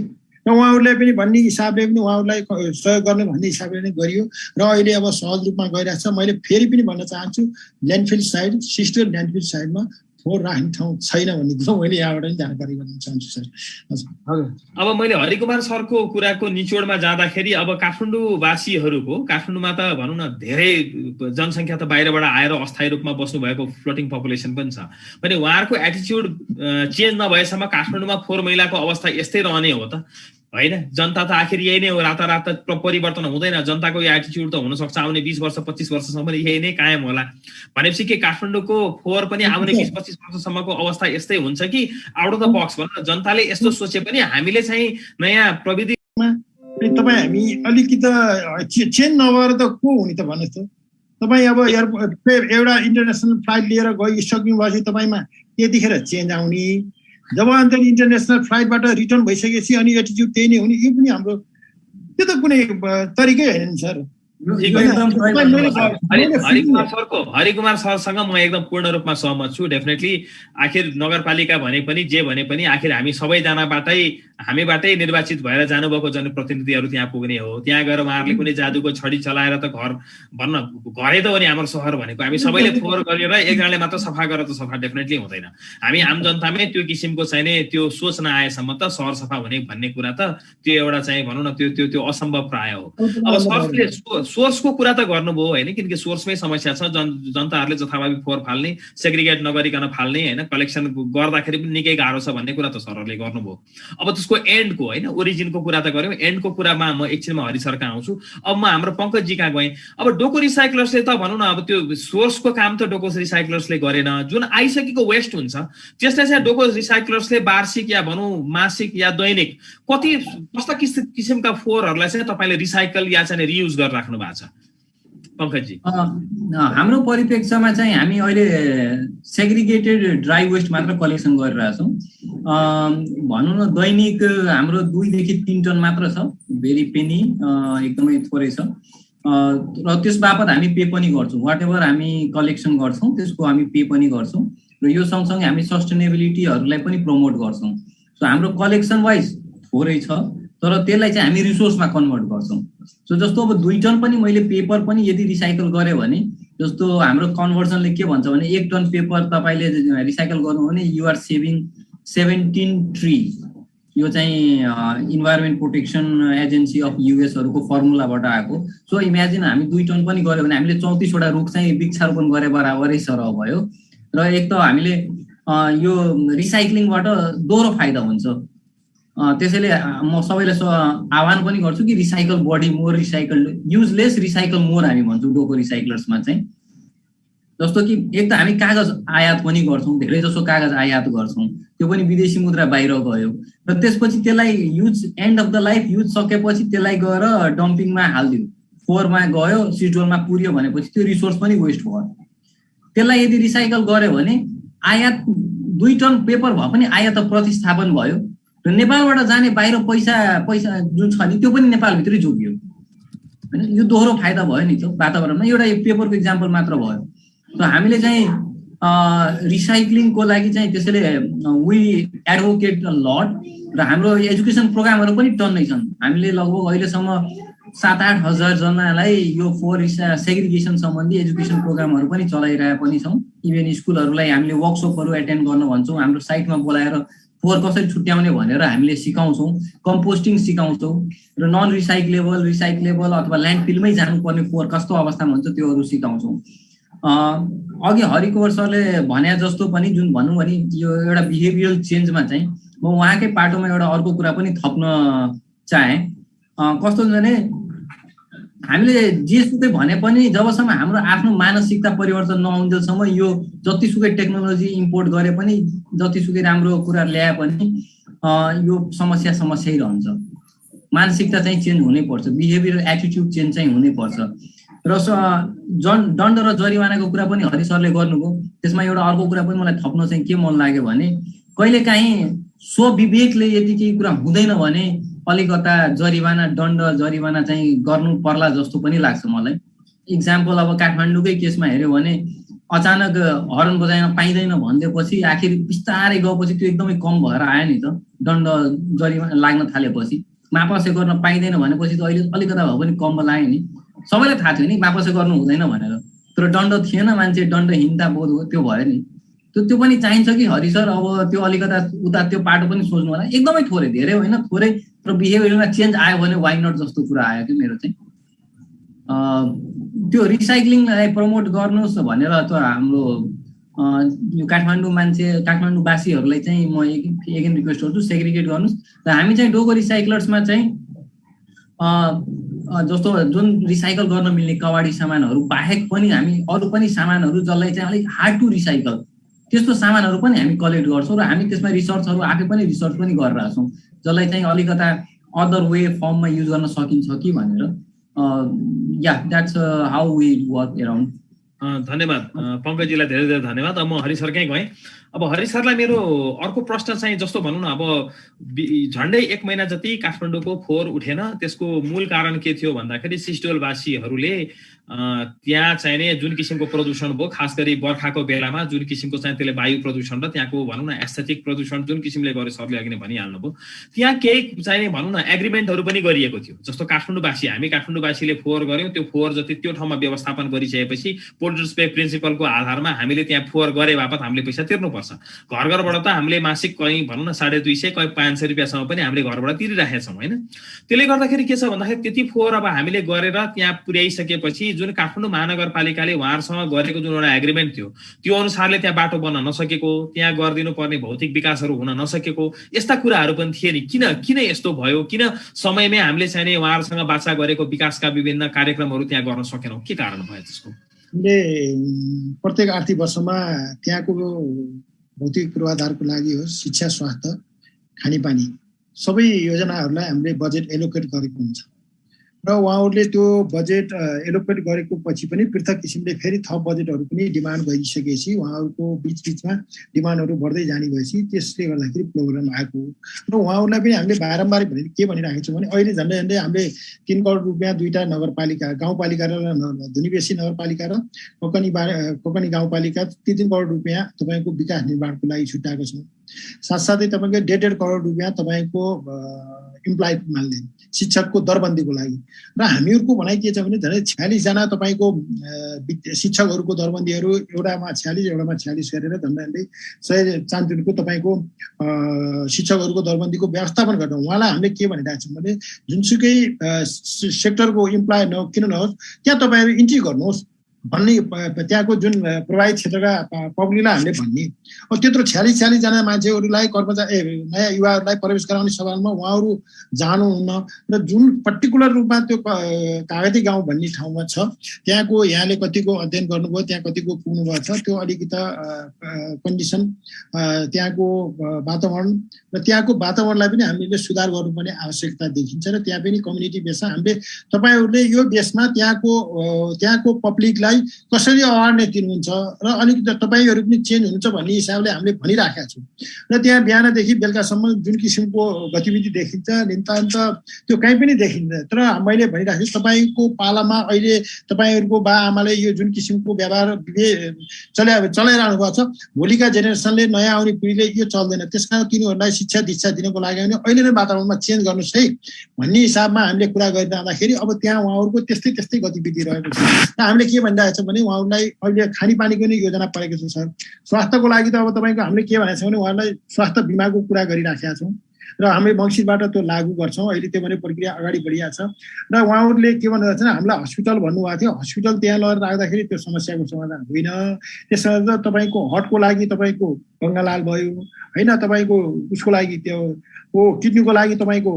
र उहाँहरूलाई पनि भन्ने हिसाबले पनि उहाँहरूलाई सहयोग गर्ने भन्ने हिसाबले नै गरियो र अहिले अब सहज रूपमा गइरहेको छ। मैले फेरि पनि भन्न चाहन्छु ल्यान्डफिल साइड सिस्टर ल्यान्डफिल साइडमा फोहोर राख्ने ठाउँ छैन भन्ने कुरो मैले यहाँबाट पनि जानकारी गराउन चाहन्छु सर। हजुर, अब मैले हरिकुमार सरको कुराको निचोडमा जाँदाखेरि अब काठमाडौँवासीहरूको काठमाडौँमा त भनौँ न धेरै जनसङ्ख्या त बाहिरबाट आएर अस्थायी रूपमा बस्नुभएको फ्लोटिङ पपुलेसन पनि छ भने उहाँहरूको एटिच्युड चेन्ज नभएसम्म काठमाडौँमा फोहोर मैलाको अवस्था यस्तै रहने हो त होइन? जनता त आखिर यही नै हो, रातारात परिवर्तन हुँदैन। जनताको यो एटिच्युड त हुनसक्छ आउने 20 वर्ष 25 वर्षसम्म यही नै कायम होला भनेपछि के काठमाडौँको फोहोर पनि आउने 20-25 वर्षसम्मको अवस्था यस्तै हुन्छ कि आउट अफ द बक्स भन्छ जनताले यस्तो सोचे पनि हामीले चाहिँ नयाँ प्रविधिमा तपाईँ हामी अलिकति चेन्ज नभएर त को हुने त भन्नुहोस् त। तपाईँ अब एउटा इन्टरनेसनल फ्लाइट लिएर गइसक्नुभएपछि तपाईँमा त्यतिखेर चेन्ज आउने, जब अन्त इन्टरनेसनल फ्लाइटबाट रिटर्न भइसकेपछि अनि एटिच्युड त्यही नै हुने, यो पनि हाम्रो त्यो त कुनै तरिकै होइन नि सर। हरिकुमार सरसँग म एकदम पूर्ण रूपमा सहमत छु। डेफिनेटली आखिर नगरपालिका भने पनि जे भने पनि आखिर हामी हामीबाटै निर्वाचित भएर जानुभएको जनप्रतिनिधिहरू त्यहाँ पुग्ने हो। त्यहाँ गएर उहाँहरूले कुनै जादुको छडी चलाएर त घर घरै त हो नि हाम्रो सहर भनेको। हामी सबैले फोहोर गरेर एकजनाले मात्र सफा गरेर त सफा डेफिनेटली हुँदैन। हामी आम जनतामै त्यो किसिमको चाहिने त्यो सोच नआएसम्म त सहर सफा हुने भन्ने कुरा त त्यो एउटा चाहिँ भनौँ न त्यो असम्भव प्राय हो। अब सरले सोर्सको कुरा त गर्नुभयो होइन, किनकि सोर्समै समस्या छ। जनताहरूले जथाभावी फोहोर फाल्ने, सेग्रिगेट नगरिकन फाल्ने होइन, कलेक्सन गर्दाखेरि पनि निकै गाह्रो छ भन्ने कुरा त सरहरूले गर्नुभयो। अब त्यसको एन्डको होइन ओरिजिनको कुरा त गऱ्यौँ, एन्डको कुरामा म एकछिनमा हरि सरका आउँछु। अब म हाम्रो पङ्कजी कहाँ गएँ। अब डोको रिसाइक्लर्सले त भनौँ न अब त्यो सोर्सको काम त डोको रिसाइक्लर्सले गरेन। जुन आइसकेको वेस्ट हुन्छ त्यसलाई चाहिँ डोको रिसाइक्लर्सले वार्षिक या भनौँ मासिक या दैनिक कस्ता किसिमका फोहोरहरूलाई चाहिँ तपाईँले रिसाइकल या चाहिँ रियुज गरेर राख्नु भएको छ पङ्कजी? हाम्रो परिप्रेक्ष्यमा चाहिँ हामी अहिले सेग्रिगेटेड ड्राई वेस्ट मात्र कलेक्सन गरिरहेछौँ। भनौँ न दैनिक हाम्रो 2 देखि 3 टन मात्र छ, भेरी पेनी, एकदमै थोरै छ। र त्यस बापत हामी पे पनि गर्छौँ। वाट एभर हामी कलेक्सन गर्छौँ त्यसको हामी पे पनि गर्छौँ। र यो सँगसँगै हामी सस्टेनेबिलिटीहरूलाई पनि प्रमोट गर्छौँ। सो हाम्रो कलेक्सन वाइज थोरै छ, तर त्यसलाई चाहिँ हामी रिसोर्समा कन्भर्ट गर्छौँ। सो जस्तो अब 2 टन पनि मैले पेपर पनि यदि रिसाइकल गरेँ भने, जस्तो हाम्रो कन्भर्सनले के भन्छ भने 1 टन पेपर तपाईँले रिसाइकल गर्नु भने यु आर सेभिङ 17 ट्री। यो चाहिँ इन्भाइरोमेन्ट प्रोटेक्सन एजेन्सी अफ युएसहरूको फर्मुलाबाट आएको। सो इमेजिन हामी 2 टन पनि गऱ्यो भने हामीले 34 वटा रुख चाहिँ वृक्षारोपण गरे बराबरै सरह भयो। र एक त हामीले यो रिसाइक्लिङबाट दोहोरो फाइदा हुन्छ। त्यसैले म सबैलाई आह्वान पनि गर्छु कि रिसाइकल बढी, more recycle, useless recycle more हामी भन्छौँ डोको रिसाइक्लर्समा चाहिँ। जस्तो कि एक त हामी कागज आयात पनि गर्छौँ, धेरै जसो कागज आयात गर्छौँ, त्यो पनि विदेशी मुद्रा बाहिर गयो। र त्यसपछि त्यसलाई and of the life use सकेपछि त्यसलाई गएर डम्पिङमा हालिदियो, फोहोरमा गयो, सिडोलमा पुर्यो भनेपछि त्यो रिसोर्स पनि वेस्ट भयो। त्यसलाई यदि रिसाइकल गर्यो भने आयात 2 टन पेपर भए पनि आयात प्रतिस्थापन भयो र नेपालबाट जाने बाहिर पैसा जुन छ नि त्यो पनि नेपालभित्रै जोगियो होइन। यो दोहोरो फाइदा भयो नि त्यो वातावरणमा। एउटा पेपरको इक्जाम्पल मात्र भयो। त हामीले चाहिँ रिसाइक्लिङको लागि चाहिँ त्यसैले वी एडभोकेट लट। र हाम्रो एजुकेसन प्रोग्रामहरू पनि टन्नै छन्। हामीले लगभग अहिलेसम्म 7-8 हजार जनालाई यो फोहोर सेग्रिगेसन सम्बन्धी एजुकेसन प्रोग्रामहरू पनि चलाइरहेका पनि छौँ। इभेन स्कुलहरूलाई हामीले वर्कसपहरू एटेन्ड गर्न भन्छौँ, हाम्रो साइटमा बोलाएर फोहोर कसरी छुट्याउने भनेर हामीले सिकाउँछौँ, कम्पोस्टिङ सिकाउँछौँ, र नन रिसाइक्लेबल अथवा ल्यान्डफिलमै जानुपर्ने फोहोर कस्तो अवस्थामा हुन्छ त्योहरू सिकाउँछौँ। अघि हरिकुमार सरले भने जस्तो पनि जुन भनौँ भने यो एउटा बिहेभियरल चेन्जमा चाहिँ म उहाँकै पाटोमा एउटा अर्को कुरा पनि थप्न चाहेँ। कस्तो हुन्छ भने हामीले जेसुकै भने पनि जबसम्म हाम्रो आफ्नो मानसिकता परिवर्तन नहुन्जेलसम्म यो जतिसुकै टेक्नोलोजी इम्पोर्ट गरे पनि, जतिसुकै राम्रो कुरा ल्याए पनि यो समस्यै रहन्छ। मानसिकता चाहिँ चेन्ज हुनैपर्छ, बिहेभियर एटिट्युड चेन्ज चाहिँ हुनैपर्छ। र दण्ड र जरिवानाको कुरा पनि हरि सरले गर्नुभयो। त्यसमा एउटा अर्को कुरा पनि मलाई थप्न चाहिँ के मन लाग्यो भने कहिलेकाहीँ स्वविवेकले यदि केही कुरा हुँदैन भने अलिकता दण्ड जरिवाना चाहिँ गर्नु पर्ला जस्तो पनि लाग्छ मलाई। इक्जाम्पल अब काठमाडौँकै केसमा हेऱ्यो भने अचानक हर्न बजाइन पाइँदैन भनिदिएपछि आखिर बिस्तारै गएपछि त्यो एकदमै कम भएर आयो नि त। दण्ड जरिवाना लाग्न थालेपछि मापसे गर्न पाइँदैन भनेपछि त अहिले अलिकता भए पनि कम लाग्यो नि। सबैलाई थाहा थियो नि मापसे गर्नु हुँदैन भनेर, तर दण्ड थिएन, मान्छे दण्डहीनता बोध हो, त्यो भयो नि। त्यो पनि चाहिन्छ कि हरि सर अब त्यो अलिकता उता त्यो पाटो पनि सोच्नु होला। एकदमै थोरै, धेरै होइन, थोरै, र बिहेभियरमा चेन्ज आयो भने वाइ नट जस्तो कुरा आयो कि मेरो चाहिँ। त्यो रिसाइक्लिङलाई प्रमोट गर्नुहोस् भनेर त हाम्रो यो काठमाडौँवासीहरूलाई चाहिँ म एगेन रिक्वेस्ट गर्छु, सेग्रिगेट गर्नुहोस्। र हामी चाहिँ डोको रिसाइक्लर्समा चाहिँ जस्तो जुन रिसाइकल गर्न मिल्ने कवाडी सामानहरू बाहेक पनि हामी अरू पनि सामानहरू जसलाई चाहिँ अलिक हार्ड टु रिसाइकल त्यस्तो सामानहरू पनि हामी कलेक्ट गर्छौँ। र हामी त्यसमा रिसर्चहरू आफै पनि रिसर्च पनि गरिरहेछौँ, जसलाई चाहिँ अलिकता अदर वे फर्ममा युज गर्न सकिन्छ कि भनेर। Yeah that's how we work around. धन्यवाद पङ्कजीलाई, धेरै धेरै धन्यवाद। अब म हरि सरकै गएँ। अब हरि सरलाई मेरो अर्को प्रश्न चाहिँ जस्तो भनौँ न, अब झन्डै 1 महिना जति काठमाडौँको फोहोर उठेन, त्यसको मूल कारण के थियो भन्दाखेरि सिस्टोलवासीहरूले त्यहाँ चाहिने जुन किसिमको प्रदूषण भयो, खास गरी बर्खाको बेलामा जुन किसिमको चाहिँ त्यसले वायु प्रदूषण र त्यहाँको भनौँ न एस्थेटिक प्रदूषण जुन किसिमले गर्यो, सरले अघि नै भनिहाल्नुभयो, त्यहाँ केही चाहिने भनौँ न एग्रिमेन्टहरू पनि गरिएको थियो। जस्तो हामी काठमाडौँवासीले फोहोर गऱ्यौँ, त्यो फोहोर जति त्यो ठाउँमा व्यवस्थापन गरिसकेपछि पोल्युटर्स पे प्रिन्सिपलको आधारमा हामीले त्यहाँ फोहोर गरे बापत हामीले पैसा तिर्नुपर्छ। घर घरबाट त हामीले मासिक कहीँ भनौँ न 250 कहीँ 500 रुपियाँसम्म पनि हामीले घरबाट तिरिराखेका छौँ होइन। त्यसले गर्दाखेरि के छ भन्दाखेरि त्यति फोहोर अब हामीले गरेर त्यहाँ पुर्याइसकेपछि जुन काठमाडौँ महानगरपालिकाले उहाँहरूसँग गरेको जुन एउटा एग्रिमेन्ट थियो त्यो अनुसारले त्यहाँ बाटो बन्न नसकेको, त्यहाँ गरिदिनु पर्ने भौतिक विकासहरू हुन नसकेको, यस्ता कुराहरू पनि थिए नि। किन यस्तो भयो? किन समयमै हामीले चाहिने उहाँहरूसँग बाचा गरेको विकासका विभिन्न कार्यक्रमहरू त्यहाँ गर्न सकेनौँ? के कारण भयो त्यसको? हामीले प्रत्येक आर्थिक वर्षमा त्यहाँको भौतिक पूर्वाधारको लागि होस्, शिक्षा, स्वास्थ्य, खानेपानी सबै योजनाहरूलाई हामीले बजेट एलोकेट गरेको हुन्छ र उहाँहरूले त्यो बजेट एलोकेट गरेको पछि पनि पृथक किसिमले फेरि थप बजेटहरू पनि डिमान्ड गरिसकेपछि उहाँहरूको बिचमा डिमान्डहरू बढ्दै जाने भएपछि त्यसले गर्दाखेरि प्रोग्राम आएको र उहाँहरूलाई पनि हामीले बारम्बार के भनिराखेको छौँ भने अहिले झन्डै हामीले 3 करोड रुपियाँ 2टा नगरपालिका, गाउँपालिका र धुनीबेसी नगरपालिका र कोकनी गाउँपालिका 3 करोड रुपियाँ तपाईँको विकास निर्माणको लागि छुट्याएको छौँ। साथसाथै तपाईँको 1.5 करोड रुपियाँ तपाईँको इम्प्लोइ मान्दैन शिक्षकको दरबन्दीको लागि र हामीहरूको भनाइ के छ भने झन् 46 जना तपाईँको शिक्षकहरूको दरबन्दीहरू एउटामा 46 एउटामा 46 गरेर झन्डै 100 तपाईँको शिक्षकहरूको दरबन्दीको व्यवस्थापन गर्न उहाँलाई हामीले के भनिरहेको छौँ भने जुनसुकै सेक्टरको इम्प्लोइ किन नहोस् त्यहाँ तपाईँहरू इन्ट्री गर्नुहोस् भन्ने त्यहाँको जुन प्रभावित क्षेत्रका पब्लिकलाई हामीले भन्ने। अब त्यत्रो 46 जना मान्छेहरूलाई कर्मचारी नयाँ युवाहरूलाई प्रवेश गराउने सवालमा उहाँहरू जानुहुन्न र जुन पर्टिकुलर रूपमा त्यो कागती गाउँ भन्ने ठाउँमा छ त्यहाँको यहाँले कतिको अध्ययन गर्नुभयो, त्यहाँ कतिको पुग्नुभएको छ, त्यो अलिकति कन्डिसन त्यहाँको वातावरण र त्यहाँको वातावरणलाई पनि हामीले सुधार गर्नुपर्ने आवश्यकता देखिन्छ र त्यहाँ पनि कम्युनिटी बेसमा हामीले तपाईँहरूले यो बेसमा त्यहाँको पब्लिकलाई कसरी अवेरनेस दिनुहुन्छ र अलिकति तपाईँहरू पनि चेन्ज हुनुहुन्छ भन्ने हिसाबले हामीले भनिराखेका छौँ र त्यहाँ बिहानदेखि बेलुकासम्म जुन किसिमको गतिविधि देखिन्छ नितान्त त्यो कहीँ पनि देखिन्छ। तर मैले भनिराखेको छु तपाईँको पालामा अहिले तपाईँहरूको बा आमाले यो जुन किसिमको व्यवहार चलाइरहनु भएको छ, भोलिका जेनेरेसनले नयाँ आउने पिँढीले यो चल्दैन, त्यस कारण तिनीहरूलाई शिक्षा दीक्षा दिनको लागि भने अहिले नै वातावरणमा चेन्ज गर्नुहोस् है भन्ने हिसाबमा हामीले कुरा गरिरहँदाखेरि अब त्यहाँ उहाँहरूको त्यस्तै गतिविधि रहेको छ र हामीले के भनिरहेको छ भने उहाँहरूलाई अहिले खानेपानीको नै योजना परेको छ सर। स्वास्थ्यको लागि त अब तपाईँको हामीले के भनेको छ भने उहाँहरूलाई स्वास्थ्य बिमाको कुरा गरिराखेका छौँ र हामीले मङ्सिरबाट त्यो लागू गर्छौँ। अहिले त्यो भने प्रक्रिया अगाडि बढिरहेको छ र उहाँहरूले के भन्नुभएको छ हामीलाई हस्पिटल भन्नुभएको थियो, हस्पिटल त्यहाँ लगेर राख्दाखेरि त्यो समस्याको समाधान होइन। त्यसमा तपाईँको हर्टको लागि तपाईँको गङ्गालाल भयो होइन, तपाईँको उसको लागि त्यो किडनीको लागि तपाईँको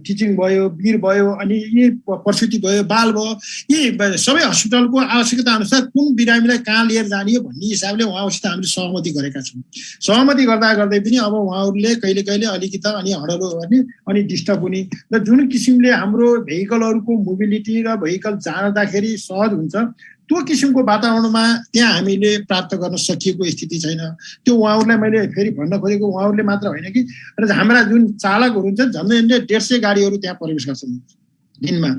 टिचिङ भयो, वीर भयो, अनि यी प्रसुति भयो, बाल भयो, यी सबै हस्पिटलको आवश्यकता अनुसार कुन बिरामीलाई कहाँ लिएर जाने हो भन्ने हिसाबले उहाँहरूसित हामीले सहमति गरेका छौँ। सहमति गर्दै पनि अब उहाँहरूले कहिले अलिकति अनि हडलो गर्ने अनि डिस्टर्ब हुने र जुन किसिमले हाम्रो भेहिकलहरूको मोबिलिटी र भेहिकल जाँदाखेरि सहज हुन्छ त्यो किसिमको वातावरणमा त्यहाँ हामीले प्राप्त गर्न सकिएको स्थिति छैन। त्यो उहाँहरूलाई मैले फेरि भन्न खोजेको उहाँहरूले मात्र होइन कि र हाम्रा जुन चालकहरू हुन्छ झन्डै 150 गाडीहरू त्यहाँ प्रवेश गर्छन् दिनमा,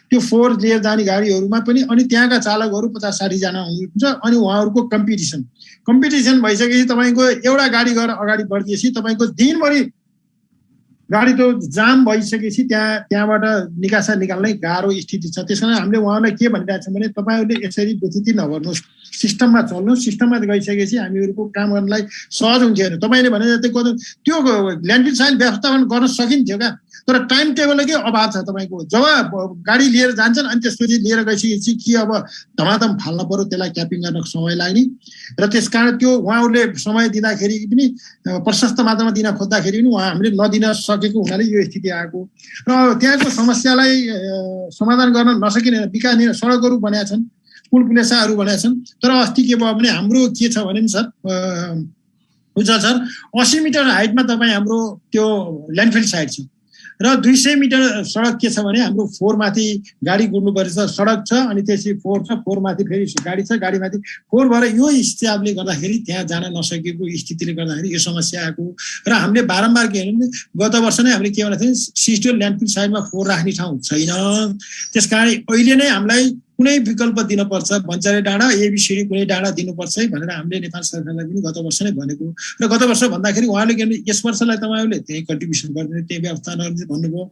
त्यो फोहोर लिएर जाने गाडीहरूमा पनि अनि त्यहाँका चालकहरू 50-60 जना हुनुहुन्छ अनि उहाँहरूको कम्पिटिसन भइसकेपछि तपाईँको एउटा गाडी गएर अगाडि बढिदिएपछि तपाईँको दिनभरि गाडी त जाम भइसकेपछि त्यहाँबाट निकासा निकाल्नै गाह्रो स्थिति छ। त्यस कारण हामीले उहाँलाई के भनिरहेको छौँ भने तपाईँहरूले यसरी व्यतीत नगर्नुहोस्, सिस्टममा चल्नुहोस्, सिस्टममा गइसकेपछि हामीहरूको काम गर्नलाई सहज हुन्थ्यो। तपाईँले भने जस्तै त्यो ल्यान्डफिल साइड व्यवस्थापन गर्न सकिन्थ्यो क्या, तर टाइम टेबलकै अभाव छ। तपाईँको जब गाडी लिएर जान्छन् अनि त्यसपछि लिएर गइसकेपछि कि अब धमाधम फाल्न पर्यो, त्यसलाई क्यापिङ गर्न समय लाग्ने र त्यस कारण त्यो उहाँहरूले समय दिँदाखेरि पनि प्रशस्त मात्रामा दिन खोज्दाखेरि पनि हामीले नदिन सकेको हुनाले यो स्थिति आएको र त्यहाँको समस्यालाई समाधान गर्न नसकिने विकास सडकहरू बनाएका छन्, पुल पुलेसाहरू बनाएका छन्। तर अस्ति के भयो भने हाम्रो के छ भने सर हुन्छ सर 80 मिटर हाइटमा तपाईँ हाम्रो त्यो ल्यान्डफिल साइड छ र 200 मिटर सडक के छ भने हाम्रो 4 माथि गाडी कुद्नुपर्छ, सडक छ अनि त्यसपछि 4 छ, 4 माथि फेरि गाडी छ, गाडी माथि 4 भएर यो हिसाबले गर्दाखेरि त्यहाँ जान नसकेको स्थितिले गर्दाखेरि यो समस्या आएको र हामीले बारम्बार के भने गत वर्ष नै हामीले के भनेको थियौँ सिस्टोल ल्यान्डफिल साइडमा 4 राख्ने ठाउँ छैन। त्यसकारण अहिले नै हामीलाई कुनै विकल्प दिनुपर्छ, बन्चारे डाँडा एबिसिडी कुनै डाँडा दिनुपर्छ है भनेर हामीले नेपाल सरकारलाई पनि गत वर्ष नै भनेको र गत वर्ष भन्दाखेरि उहाँले के भने यस वर्षलाई तपाईँहरूले त्यही कन्ट्रिब्युसन गरिदिने त्यही व्यवस्था नगरिदिने भन्नुभयो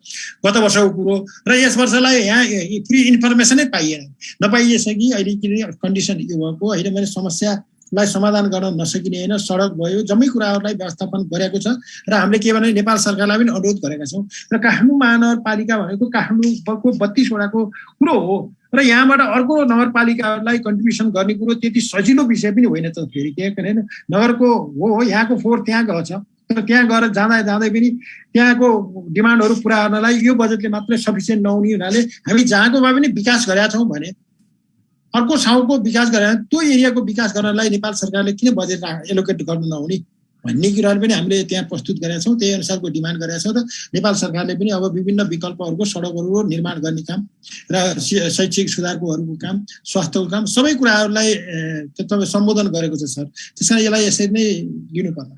गत वर्षको कुरो र यस वर्षलाई यहाँ फ्री इन्फर्मेसनै पाइएन। नपाइएसकि अहिले किन कन्डिसन यो भएको होइन भने समस्यालाई समाधान गर्न नसकिने होइन, सडक भयो जम्मै कुराहरूलाई व्यवस्थापन गरेको छ र हामीले के भने नेपाल सरकारलाई पनि अनुरोध गरेका छौँ र काठमाडौँ महानगरपालिका भनेको काठमाडौँको 32 वडाको कुरो हो र यहाँबाट अर्को नगरपालिकाहरूलाई कन्ट्रिब्युसन गर्ने कुरो त्यति सजिलो विषय पनि होइन त। फेरि के भने नगरको हो यहाँको 4 त्यहाँ गएछ तर त्यहाँ गएर जाँदै पनि त्यहाँको डिमान्डहरू पुरा गर्नलाई यो बजेटले मात्रै सफिसियन्ट नहुने हुनाले हामी जहाँको भए पनि विकास गरेका छौँ भने अर्को ठाउँको विकास गरेर त्यो एरियाको विकास गर्नलाई नेपाल सरकारले किन बजेट एलोकेट गर्न नहुने भन्ने कुराहरू पनि हामीले त्यहाँ प्रस्तुत गरेका छौँ। त्यही अनुसारको डिमान्ड गरेका छौँ र नेपाल सरकारले पनि अब विभिन्न विकल्पहरूको सडकहरू निर्माण गर्ने काम र शैक्षिक सुधारकोहरूको काम, स्वास्थ्यको काम सबै कुराहरूलाई तपाईँ सम्बोधन गरेको छ सर। त्यसकारण यसलाई यसरी नै लिनुपर्ला।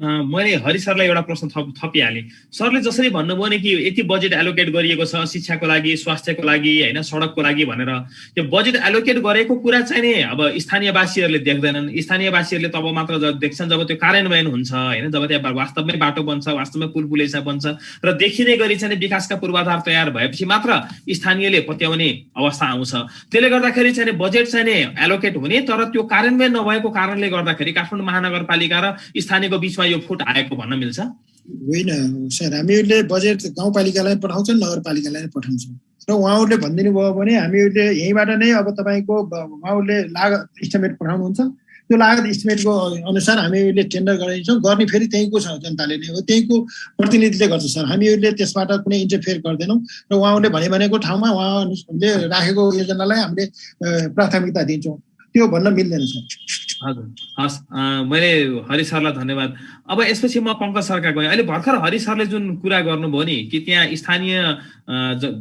मैले हरि सरलाई एउटा प्रश्न थपिहालेँ। सरले जसरी भन्नुभयो नि कि यति बजेट एलोकेट गरिएको छ शिक्षाको लागि, स्वास्थ्यको लागि, होइन सडकको लागि भनेर, त्यो बजेट एलोकेट गरेको कुरा चाहिँ नि अब स्थानीयवासीहरूले देख्दैनन्। स्थानीयवासीहरूले तब मात्र देख्छन् जब त्यो कार्यान्वयन हुन्छ, होइन जब त्यहाँ वास्तवमै बाटो बन्छ, वास्तवमै पुल पुलेसा बन्छ र देखिने गरी चाहिँ विकासका पूर्वाधार तयार भएपछि मात्र स्थानीयले पत्याउने अवस्था आउँछ। त्यसले गर्दाखेरि चाहिँ बजेट चाहिँ नि एलोकेट हुने तर त्यो कार्यान्वयन नभएको कारणले गर्दाखेरि काठमाडौँ महानगरपालिका र स्थानीयको बिचमा यो फुट आएको भन्न मिल्छ? होइन सर, हामीहरूले बजेट गाउँपालिकालाई पठाउँछौँ, नगरपालिकालाई पठाउँछौँ र उहाँहरूले भनिदिनु भयो भने हामीहरूले यहीँबाट नै अब तपाईँको उहाँहरूले लागत इस्टिमेट पठाउनुहुन्छ, त्यो लागत इस्टिमेटको अनुसार हामीहरूले टेन्डर गराइन्छौँ। गर्ने फेरि त्यहीँको छ, जनताले नै हो, त्यहीँको प्रतिनिधिले गर्छ सर। हामीहरूले त्यसबाट कुनै इन्टरफेयर गर्दैनौँ र उहाँहरूले भनेको ठाउँमा उहाँले राखेको योजनालाई हामीले प्राथमिकता दिन्छौँ, त्यो भन्न मिल्दैन सर। हजुर, हस्, मैले हरि सरलाई धन्यवाद। अब यसपछि म पङ्कज सरका गएँ। अहिले भर्खर हरि सरले जुन कुरा गर्नुभयो नि कि त्यहाँ स्थानीय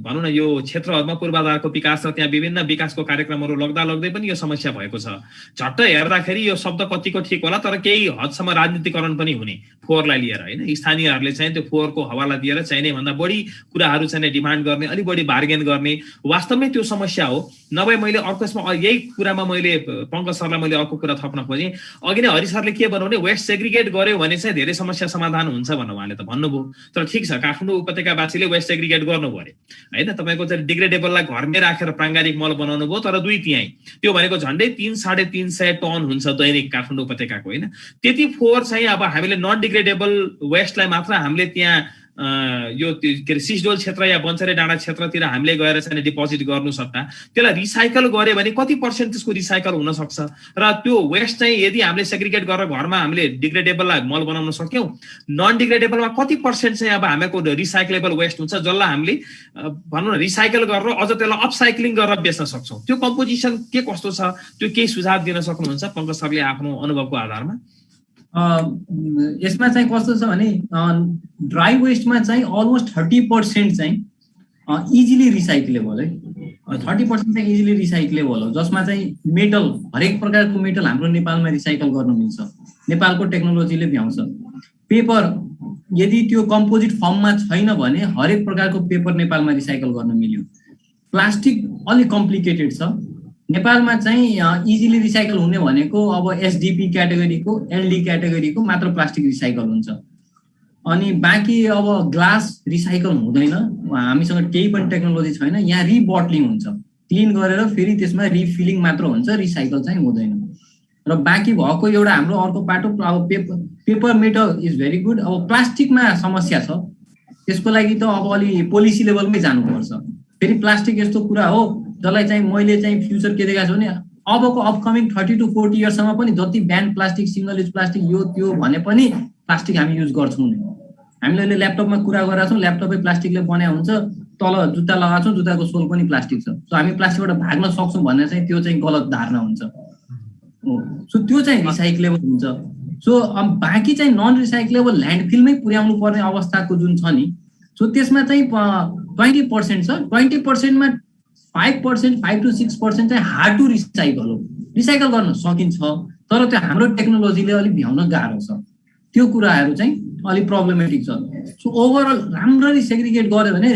भनौँ न यो क्षेत्रहरूमा पूर्वाधारको विकास र त्यहाँ विभिन्न विकासको कार्यक्रमहरू लग्दै पनि यो समस्या भएको छ। झट्ट हेर्दाखेरि यो शब्द कतिको ठिक होला तर केही हदसम्म राजनीतिकरण पनि हुने फोहोरलाई लिएर, होइन स्थानीयहरूले चाहिँ त्यो फोहोरको हवाला दिएर चाहिने भन्दा बढी कुराहरू चाहिँ डिमान्ड गर्ने, अलिक बढी बार्गेन गर्ने, वास्तवमै त्यो समस्या हो। नभए मैले अर्को यसमा यही कुरामा मैले पङ्कज सरलाई मैले अर्को कुरा थप्न खोजेँ। अघि नै हरि सरले के भन्नु भने वेस्ट सेग्रिगेट गर्यो भने चाहिँ धेरै समस्या समाधान हुन्छ भनेर उहाँले त भन्नुभयो। तर ठिक छ, काठमाडौँ उपत्यकावासीले वेस्ट सेग्रिगेट गर्नु पर्यो, होइन तपाईँको चाहिँ डिग्रेडेबललाई घरमै राखेर प्राङ्गारिक मल बनाउनु भयो तर 2 तिहाई, त्यो भनेको झन्डै 300-350 टन हुन्छ दैनिक काठमाडौँ उपत्यकाको, होइन त्यति फोहोर चाहिँ अब हामीले नन डिग्रेडेबल वेस्टलाई मात्र हामीले त्यहाँ यो के अरे सिसडोल क्षेत्र या बन्चरे डाँडा क्षेत्रतिर हामीले गएर चाहिँ डिपोजिट गर्नु सट्टा त्यसलाई रिसाइकल गऱ्यो भने कति पर्सेन्ट त्यसको रिसाइकल हुन सक्छ र त्यो वेस्ट चाहिँ यदि हामीले सेग्रिगेट गरेर घरमा हामीले डिग्रेडेबललाई मल बनाउन सक्यौँ, नन डिग्रेडेबलमा कति पर्सेन्ट चाहिँ अब हामीको रिसाइक्लेबल वेस्ट हुन्छ जसलाई हामीले भनौँ न रिसाइकल गरेर अझ त्यसलाई अपसाइक्लिङ गरेर बेच्न सक्छौँ। त्यो कम्पोजिसन के कस्तो छ, त्यो केही सुझाव दिन सक्नुहुन्छ पङ्कज सरले आफ्नो अनुभवको आधारमा? यसमा चाहिँ कस्तो छ भने ड्राई वेस्टमा चाहिँ अलमोस्ट 30% चाहिँ इजिली रिसाइक्लेबल है, 30% चाहिँ इजिली रिसाइक्लेबल हो, जसमा चाहिँ मेटल हरेक प्रकारको मेटल हाम्रो नेपालमा रिसाइकल गर्न मिल्छ, नेपालको टेक्नोलोजीले भ्याउँछ। पेपर यदि त्यो कम्पोजिट फर्ममा छैन भने हरेक प्रकारको पेपर नेपालमा रिसाइकल गर्न मिल्यो। प्लास्टिक अलिक कम्प्लिकेटेड छ, नेपालमा चाहिँ इजिली रिसाइकल हुने भनेको अब एसडिपी क्याटेगोरीको, एलडी क्याटेगोरीको मात्र प्लास्टिक रिसाइकल हुन्छ। अनि बाँकी अब ग्लास रिसाइकल हुँदैन, हामीसँग केही पनि टेक्नोलोजी छैन। यहाँ रिबटलिङ हुन्छ, क्लिन गरेर फेरि त्यसमा रिफिलिङ मात्र हुन्छ, रिसाइकल चाहिँ हुँदैन। र बाँकी भएको एउटा हाम्रो अर्को पाटो अब paper metal is very good. अब प्लास्टिकमा समस्या छ, त्यसको लागि त अब अलि पोलिसी लेभलमै जानुपर्छ। फेरि प्लास्टिक यस्तो कुरा हो जसलाई चाहिँ मैले चाहिँ फ्युचर के देखाएको छु भने अबको अपकमिङ 30 to 40 इयर्ससम्म पनि जति banned plastic, single use plastic यो त्यो भने पनि प्लास्टिक हामी युज गर्छौँ नै। हामीले अहिले ल्यापटपमा कुरा गरेका छौँ, ल्यापटपै प्लास्टिकले बनाएको हुन्छ, तल जुत्ता लगाएको छौँ, जुत्ताको सोल पनि प्लास्टिक छ। सो हामी प्लास्टिकबाट भाग्न सक्छौँ भन्ने चाहिँ त्यो चाहिँ गलत धारणा हुन्छ। सो त्यो चाहिँ रिसाइक्लेबल हुन्छ। सो बाँकी चाहिँ नन रिसाइक्लेबल ल्यान्डफिलमै पुर्याउनु पर्ने अवस्थाको जुन छ नि, सो त्यसमा चाहिँ 20% छ, 20%मा 5%, 5 to 6% चाहिँ हार्ड टु रिसाइकल हो। रिसाइकल गर्न सकिन्छ, तर त्यो हाम्रो टेक्नोलोजीले अलिक भ्याउन गाह्रो छ। त्यो कुराहरू चाहिँ अलिक प्रब्लमेटिक छ। सो ओभरअल राम्ररी सेग्रिगेट गर्यो भने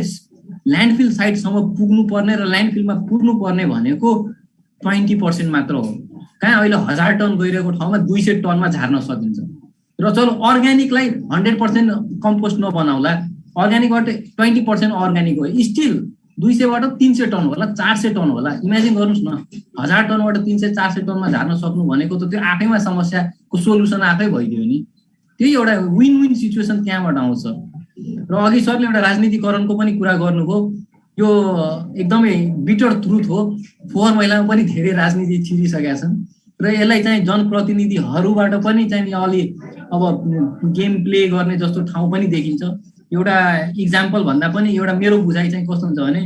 ल्यान्डफिल साइटसम्म पुग्नु पर्ने र ल्यान्डफिलमा पुग्नु पर्ने भनेको 20% मात्र हो। कहाँ अहिले 1000 टन गइरहेको ठाउँमा 200 टनमा झार्न सकिन्छ। र चलो अर्ग्यानिकलाई 100% कम्पोस्ट नबनाउला, अर्ग्यानिकबाट 20% अर्ग्यानिक हो, स्टिल 200बाट 300 टन होला, 400 टन होला। इमेजिन गर्नुहोस् न, 1000 टनबाट 300 400 टनमा झार्न सक्नु भनेको त त्यो आफैमा समस्याको सोल्युसन आफै भइदियो नि। त्यही एउटा विन विन सिचुएसन त्यहाँबाट आउँछ। र अघि सरले एउटा राजनीतिकरणको पनि कुरा गर्नुभयो, यो एकदमै बिटर ट्रुथ हो। फोहोर मैलामा पनि धेरै राजनीति छिरिसकेका छन् र यसलाई चाहिँ जनप्रतिनिधिहरूबाट पनि चाहिँ अलि अब गेम प्ले गर्ने जस्तो ठाउँ पनि देखिन्छ। एउटा इक्जाम्पल भन्दा पनि एउटा मेरो बुझाइ चाहिँ कस्तो हुन्छ भने,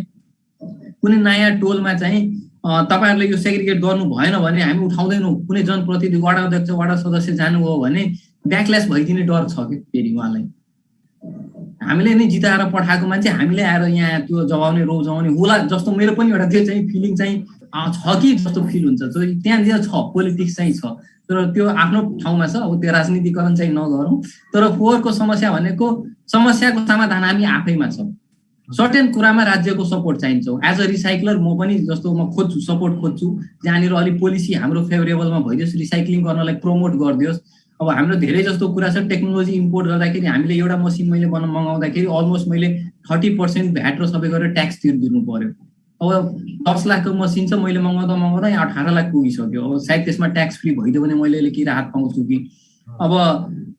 कुनै नयाँ टोलमा चाहिँ तपाईँहरूले यो सेग्रिगेट गर्नु भएन भने हामी उठाउँदैनौँ, कुनै जनप्रतिनिधि वडा अध्यक्ष वडा सदस्य जानुभयो भने ब्याकल्यास भइदिने डर छ कि फेरि उहाँलाई। हामीले नै जिताएर पठाएको मान्छे हामीले आएर यहाँ त्यो जगाउने रोग जगाउने होला जस्तो मेरो पनि एउटा त्यो चाहिँ फिलिङ चाहिँ छ कि जस्तो फिल हुन्छ। त्यहाँनिर छ, पोलिटिक्स चाहिँ छ, तर त्यो आफ्नो ठाउँमा छ। अब त्यो राजनीतिकरण चाहिँ नगरौँ, तर फोहोरको समस्या भनेको समस्याको समाधान हामी आफैमा छ। सर्टेन कुरामा राज्यको सपोर्ट चाहिन्छ। एज अ रिसाइक्लर म पनि जस्तो म खोज्छु, सपोर्ट खोज्छु, जहाँनिर अलिक पोलिसी हाम्रो फेभरेबलमा भइदियोस्, रिसाइक्लिङ गर्नलाई प्रमोट गरिदियोस्। अब हाम्रो धेरै जस्तो कुरा छ, टेक्नोलोजी इम्पोर्ट गर्दाखेरि हामीले एउटा मसिन मैले मगाउँदाखेरि अलमोस्ट मैले 30% भ्याट र सबै गरेर ट्याक्स तिर्दिनु पर्यो। अब 10 लाखको मसिन छ, मैले मगाउँदा यहाँ 18 लाख पुगिसक्यो। अब सायद त्यसमा ट्याक्स फ्री भइदियो भने मैले के राहत पाउँछु कि। अब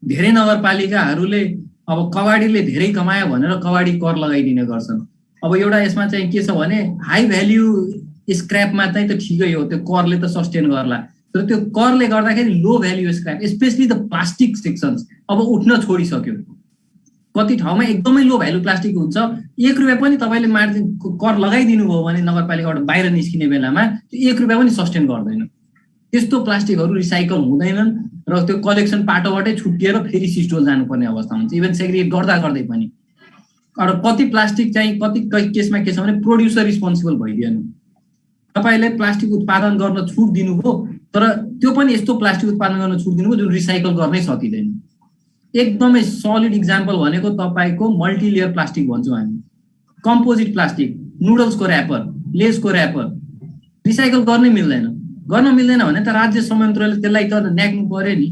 धेरै नगरपालिकाहरूले अब कबाडीले धेरै कमायो भनेर कबाडी कर लगाइदिने गर्छन्। अब एउटा यसमा चाहिँ के छ भने, हाई भ्याल्यु स्क्रैपमा चाहिँ त ठिकै हो, त्यो करले त सस्टेन गर्ला, तर त्यो करले गर्दाखेरि low value scrap specially the plastic sections अब उठ्न छोडिसक्यो। कति ठाउँमा एकदमै लो भ्यालु प्लास्टिक हुन्छ, 1 रुपियाँ पनि तपाईँले मार्जिन कर लगाइदिनु भयो भने नगरपालिकाबाट बाहिर निस्किने बेलामा त्यो 1 रुपियाँ पनि सस्टेन गर्दैन। त्यस्तो प्लास्टिकहरू रिसाइकल हुँदैनन् र त्यो कलेक्सन पाटोबाटै छुट्टिएर फेरि सिस्टोल जानुपर्ने अवस्था हुन्छ, इभन सेग्रिगेट गर्दा गर्दै पनि। कति प्लास्टिक चाहिँ कति केसमा के छ भने प्रोड्युसर रिस्पोन्सिबल भइदिएन। तपाईँले प्लास्टिक उत्पादन गर्न छुट दिनुभयो, तर त्यो पनि यस्तो प्लास्टिक उत्पादन गर्न छुट दिनुभयो जुन रिसाइकल गर्नै सकिँदैन। एकदमै सलिड इक्जाम्पल भनेको तपाईँको मल्टिलेयर प्लास्टिक भन्छौँ हामी, कम्पोजिट प्लास्टिक, नुडल्सको ऱ्यापर, लेसको ऱ्यापर, रिसाइकल गर्नै मिल्दैन। गर्न मिल्दैन भने त राज्य संयन्त्रले त्यसलाई त न्याक्नु पर्यो नि।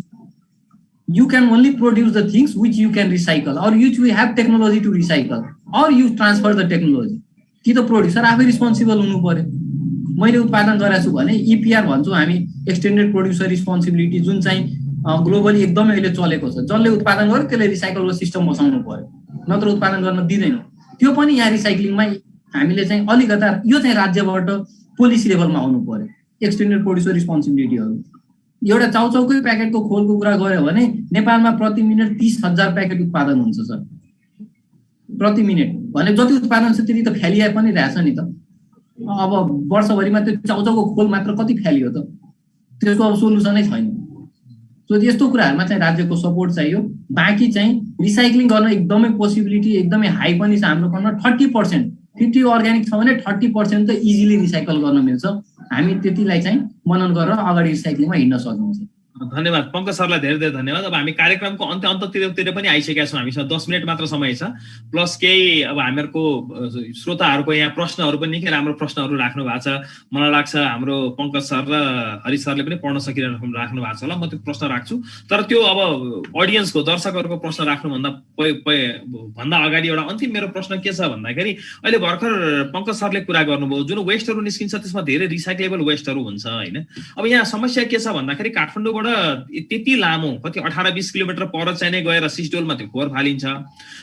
You can only produce the things which you can recycle, or you have technology to recycle, or you transfer the technology. कि त प्रोड्युसर आफै रिस्पोन्सिबल हुनु पर्यो। मैले उत्पादन गरेको छु भने EPR भन्छौँ हामी, एक्सटेन्डेड प्रोड्युसर रिस्पोन्सिबिलिटी, जुन चाहिँ ग्लोबली एकदमै अहिले चलेको छ। जसले उत्पादन गर्यो त्यसले रिसाइकलको सिस्टम बसाउनु पर्यो, नत्र उत्पादन गर्न दिँदैनौँ। त्यो पनि यहाँ रिसाइक्लिङमा हामीले चाहिँ अलिकता यो चाहिँ राज्यबाट पोलिसी लेभलमा आउनु पर्यो, एक्सटेन्डेड प्रोड्युसर रिस्पोन्सिबिलिटीहरू। एउटा चाउचाउकै प्याकेटको खोलको कुरा गऱ्यो भने नेपालमा प्रति मिनट 30,000 प्याकेट उत्पादन हुन्छ सर, प्रति मिनट। भने जति उत्पादन छ त्यति त फ्यालिया पनि रहेछ नि त। अब वर्षभरिमा त्यो चाउचाउको खोल मात्र कति फ्यालियो त, त्यसको अब सोल्युसनै छैन। सो यस्तो कुराहरूमा चाहिँ राज्यको सपोर्ट चाहियो। बाँकी चाहिँ रिसाइक्लिङ गर्न एकदमै पोसिबिलिटी एकदमै हाई पनि छ हाम्रो ठाउँमा। 30%, 50 अर्ग्यानिक छ भने 30% त इजिली रिसाइकल गर्न मिल्छ। हामी त्यतिलाई चाहिँ मनन गरेर अगाडि रिसाइक्लिङमा हिँड्न सक्नुहुन्छ। धन्यवाद पङ्कज सरलाई, धेरै धेरै धन्यवाद। अब हामी कार्यक्रमको अन्ततिर पनि आइसकेका छौँ, हामीसँग 10 मिनट मात्र समय छ, प्लस केही अब हामीहरूको श्रोताहरूको यहाँ प्रश्नहरू पनि निकै राम्रो प्रश्नहरू राख्नु भएको छ। मलाई लाग्छ हाम्रो पङ्कज सर र हरि सरले पनि पढ्न सकिराख्नु भएको छ होला। म त्यो प्रश्न राख्छु, तर त्यो अब अडियन्सको दर्शकहरूको प्रश्न राख्नुभन्दा अगाडि एउटा अन्तिम मेरो प्रश्न के छ भन्दाखेरि, अहिले भर्खर पङ्कज सरले कुरा गर्नुभयो जुन वेस्टहरू निस्किन्छ त्यसमा धेरै रिसाइक्लेबल वेस्टहरू हुन्छ होइन। अब यहाँ समस्या के छ भन्दाखेरि काठमाडौँबाट त्यति लामो कति 18-20 किलोमिटर पर चाहिँ गएर सिस्टोलमा त्यो फोहोर फालिन्छ।